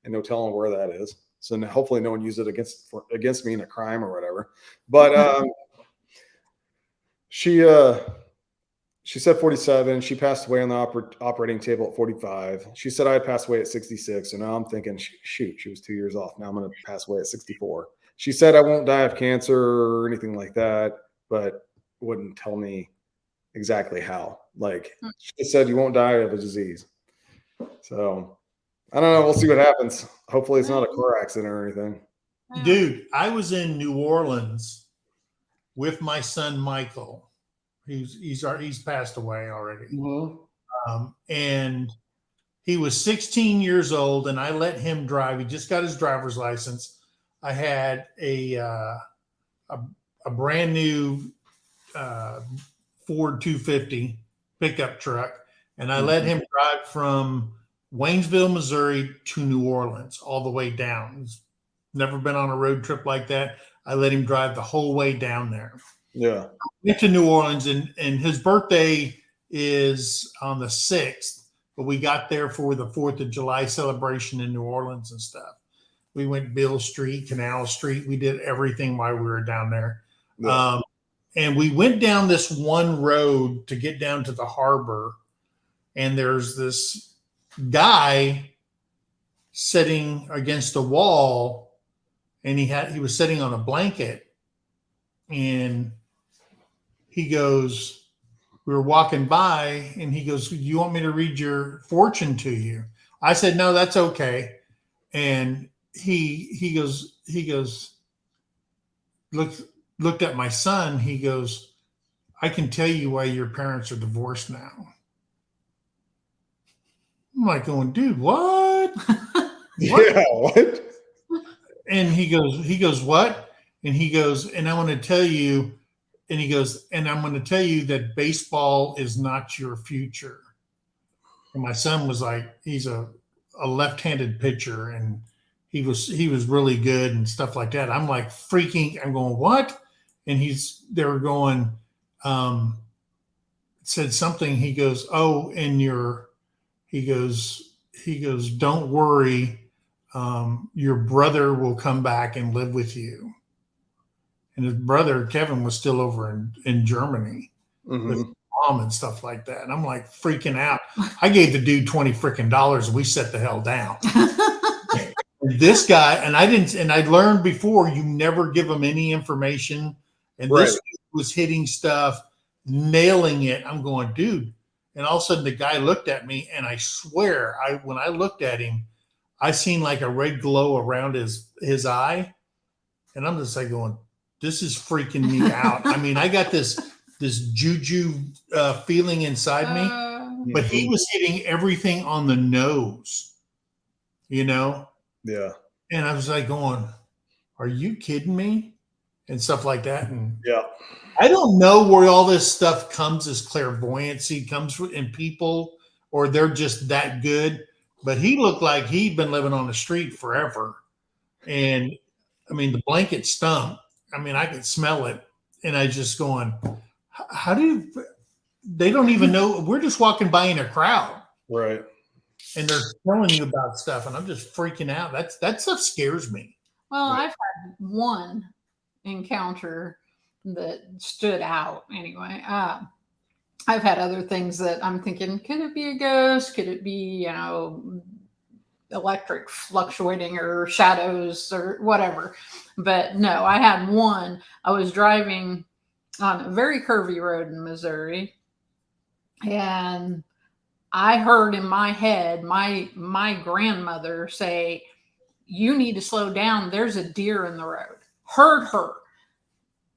and no telling where that is. So now, hopefully, no one used it against me in a crime or whatever. But she said 47. She passed away on the operating table at 45. She said I had passed away at 66. So now I'm thinking, shoot, she was 2 years off. Now I'm going to pass away at 64. she said I won't die of cancer or anything like that, but wouldn't tell me exactly how. Like she said, you won't die of a disease. So I don't know. We'll see what happens. Hopefully it's not a car accident or anything. Dude, I was in New Orleans with my son Michael. He's passed away already. And he was 16 years old, and I let him drive. He just got his driver's license. I had a brand new Ford 250 pickup truck, and I let him drive from Waynesville, Missouri to New Orleans all the way down. He's never been on a road trip like that. I let him drive the whole way down there. Yeah. Went to New Orleans, and his birthday is on the 6th, but we got there for the 4th of July celebration in New Orleans and stuff. We went Bill Street, Canal Street. We did everything while we were down there. Yeah. And we went down this one road to get down to the harbor, and there's this guy sitting against a wall, and he was sitting on a blanket, and he goes, we were walking by, and he goes, you want me to read your fortune to you? I said, no, that's okay. And he looked at my son. He goes, I can tell you why your parents are divorced now. I'm like going, dude, what? Yeah, what? And he goes, what? And he goes, and I want to tell you, and he goes, and I'm going to tell you that baseball is not your future. And my son was like, he's a left-handed pitcher, and he was really good and stuff like that. I'm like freaking, I'm going, what? And they were going, said something. He goes, oh, and he goes, don't worry. Your brother will come back and live with you. And his brother, Kevin, was still over in Germany with mom and stuff like that. And I'm like freaking out. I gave the dude $20 freaking and we set the hell down. This guy, and I learned before, you never give them any information. And this was hitting stuff, nailing it. I'm going, dude. And all of a sudden the guy looked at me, and I swear, when I looked at him, I seen like a red glow around his eye. And I'm just like going, this is freaking me out. I mean, I got this juju feeling inside me, but he was hitting everything on the nose, you know? Yeah. And I was like going, are you kidding me? And stuff like that. And yeah, I don't know where all this stuff comes, as clairvoyancy comes in people, or they're just that good. But he looked like he'd been living on the street forever. And I mean, the blanket stunk. I mean, I could smell it. And I just going, they don't even know. We're just walking by in a crowd. Right. And they're telling you about stuff. And I'm just freaking out. That stuff scares me. Well, I've had one encounter that stood out anyway. I've had other things that I'm thinking, could it be a ghost? Could it be, electric fluctuating or shadows or whatever? But no, I had one. I was driving on a very curvy road in Missouri, and I heard in my head my grandmother say, you need to slow down. There's a deer in the road. Heard her.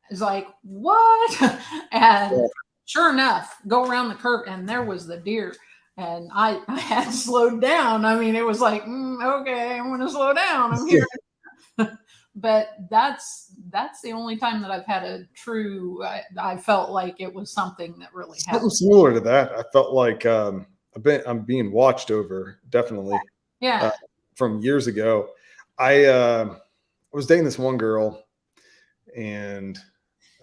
It's like, what? And sure enough, go around the curve, and there was the deer. And I had slowed down. I mean, it was like, okay, I'm going to slow down. I'm here. But that's the only time that I've had a true, I felt like it was something that really happened. Something similar to that. I felt like I'm being watched over, definitely. Yeah. From years ago. I was dating this one girl, and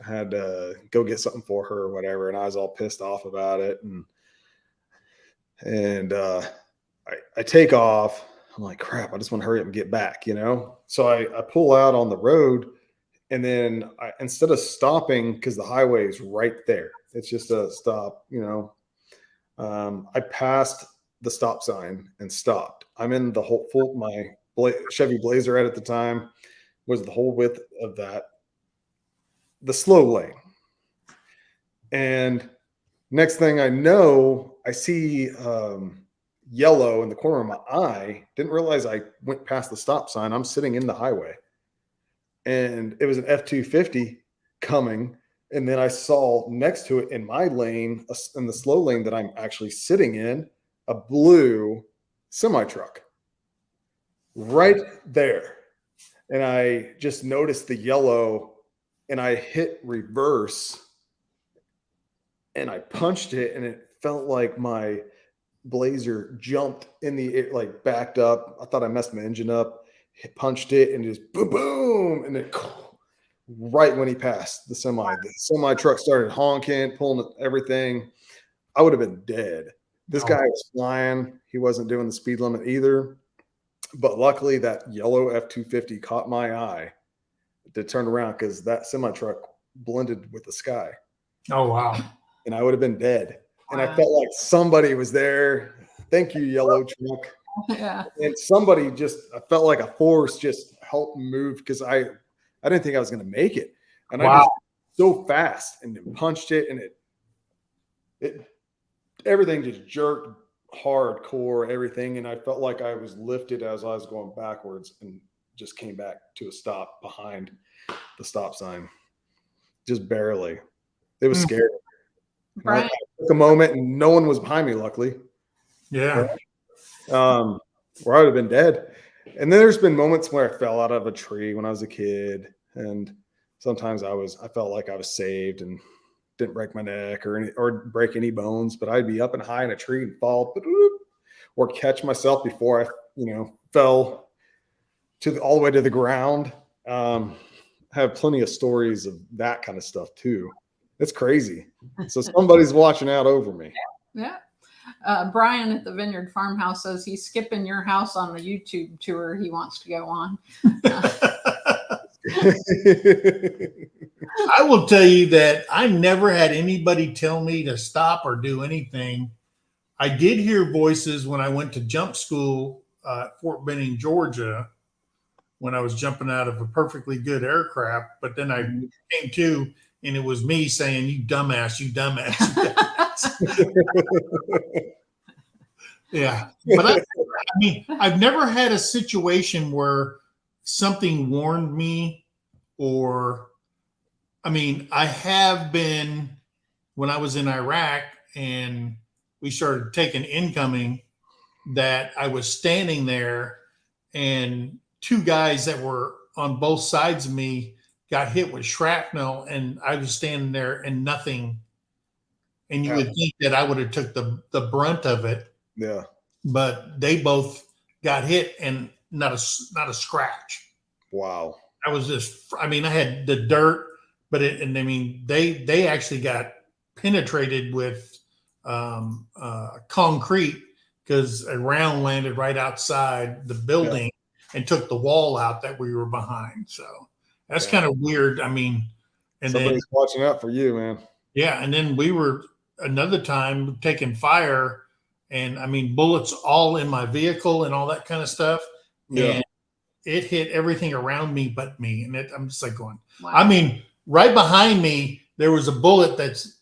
I had to go get something for her or whatever, and I was all pissed off about it. And I take off. I'm like, crap, I just want to hurry up and get back, So I pull out on the road, and then instead of stopping, because the highway is right there, it's just a stop, I passed the stop sign and stopped. I'm in the my Chevy Blazer at the time, was the whole width of the slow lane. And next thing I know, I see yellow in the corner of my eye. Didn't realize I went past the stop sign. I'm sitting in the highway. And it was an F-250 coming. And then I saw next to it in my lane, in the slow lane that I'm actually sitting in, a blue semi-truck right there. And I just noticed the yellow, and I hit reverse, and I punched it, and it felt like my Blazer jumped in the air, like backed up. I thought I messed my engine up, punched it, and just boom, boom, and it right when he passed the semi truck started honking, pulling everything. I would have been dead. This guy was flying. He wasn't doing the speed limit either. But luckily, that yellow F-250 caught my eye to turn around, because that semi truck blended with the sky. Oh, wow. And I would have been dead. And I felt like somebody was there. Thank you, yellow truck. Yeah. And somebody I felt like a force just helped move, because I didn't think I was going to make it. And I just so fast and punched it, and it everything just jerked hardcore, everything. And I felt like I was lifted as I was going backwards, and just came back to a stop behind the stop sign. Just barely. It was scary. Brian. I took a moment, and no one was behind me, luckily. Yeah. Or I would have been dead. And then there's been moments where I fell out of a tree when I was a kid, and sometimes I felt like I was saved and didn't break my neck or break any bones, but I'd be up and high in a tree and fall, or catch myself before I, fell all the way to the ground. I have plenty of stories of that kind of stuff too. It's crazy. So somebody's watching out over me. Yeah. Brian at the Vineyard Farmhouse says he's skipping your house on the YouTube tour he wants to go on. I will tell you that I never had anybody tell me to stop or do anything. I did hear voices when I went to jump school at Fort Benning, Georgia, when I was jumping out of a perfectly good aircraft. But then I came to, and it was me saying, "You dumbass, you dumbass, you dumbass." Yeah. But I've never had a situation where something warned me, or, I have been, when I was in Iraq and we started taking incoming, that I was standing there and two guys that were on both sides of me got hit with shrapnel, and I was standing there and nothing. And you would think that I would have took the brunt of it. Yeah. But they both got hit and not a scratch. Wow. I was just, I had the dirt, but they actually got penetrated with concrete, because a round landed right outside the building and took the wall out that we were behind. So that's kind of weird. And somebody's watching out for you, man. Yeah. And then we were another time taking fire, and bullets all in my vehicle and all that kind of stuff. Yeah. And it hit everything around me but me. And I'm just like going, wow. Right behind me, there was a bullet that's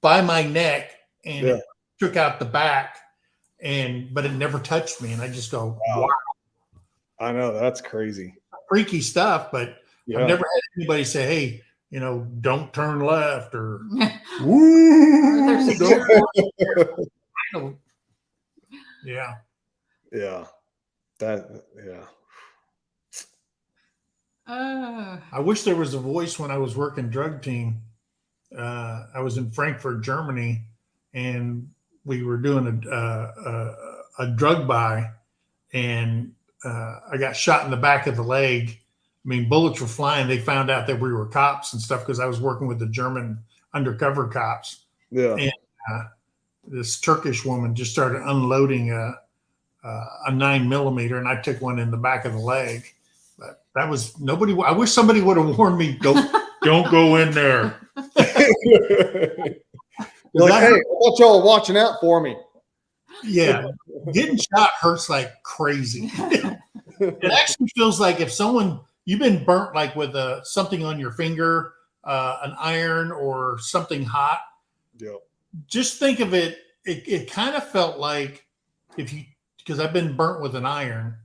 by my neck, and it took out the back, but it never touched me. And I just go, wow. I know, that's crazy. Freaky stuff, but I've never had anybody say, hey, don't turn left, or woo. Yeah. Yeah. I wish there was a voice when I was working drug team. I was in Frankfurt, Germany, and we were doing a drug buy, and I got shot in the back of the leg. Bullets were flying. They found out that we were cops and stuff, because I was working with the German undercover cops. Yeah. And this Turkish woman just started unloading a 9mm, and I took one in the back of the leg. But that was nobody. I wish somebody would have warned me. Don't go in there. You're like, hey, I thought y'all were watching out for me. Yeah, getting shot hurts like crazy. It actually feels like if someone you've been burnt like with something on your finger, an iron or something hot. Yep. Just think of it. It kind of felt like because I've been burnt with an iron.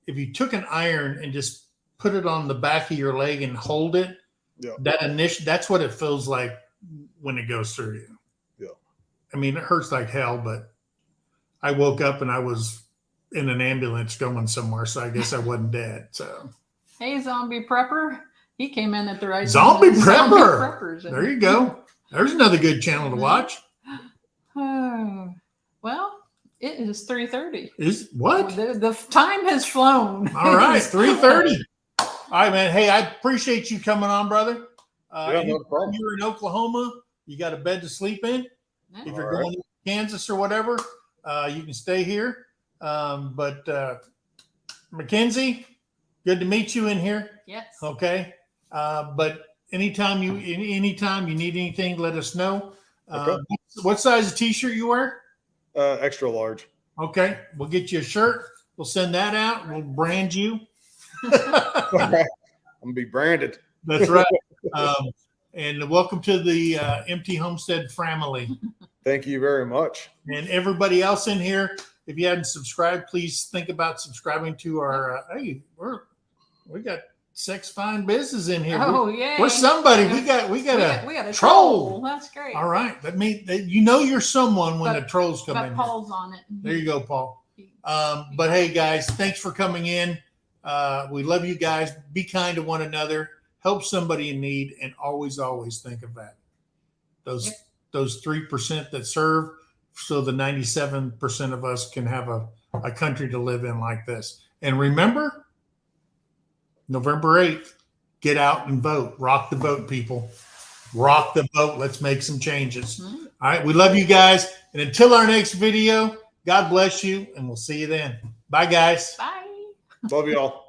If you took an iron and just put it on the back of your leg and hold it, Yep. that's what it feels like when it goes through you. Yeah. I mean, it hurts like hell, but I woke up and I was in an ambulance going somewhere, so I guess I wasn't dead. So, Hey, zombie prepper. He came in at the right Zombie time. Prepper. Preppers. There you go. There's another good channel to watch. Oh, well, it is 3:30. Is what? The time has flown. All right, 3:30. All right, man. Hey, I appreciate you coming on, brother. Yeah, no problem. You're in Oklahoma. You got a bed to sleep in. If you're going to Kansas or whatever, you can stay here. But Mackenzie, good to meet you in here. Yes. Okay. But anytime you need anything, let us know. Okay. What size of t-shirt you wear? Extra large. Okay. We'll get you a shirt. We'll send that out. We'll brand you. I'm gonna be branded. That's right. And welcome to the Empty Homestead family. Thank you very much. And everybody else in here, if you hadn't subscribed, please think about subscribing to our. Hey, we got Sex Fine Business in here. Oh yeah. We're somebody. We got a troll. That's great. All right. That means you're someone when the trolls come in. Paul's on it. There you go, Paul. But hey, guys, thanks for coming in. We love you guys. Be kind to one another. Help somebody in need, and always think of that. Those 3% that serve, so the 97% of us can have a country to live in like this. And remember, November 8th, get out and vote. Rock the vote, people. Rock the vote. Let's make some changes. Mm-hmm. All right. We love you guys. And until our next video, God bless you, and we'll see you then. Bye, guys. Bye. Love you all.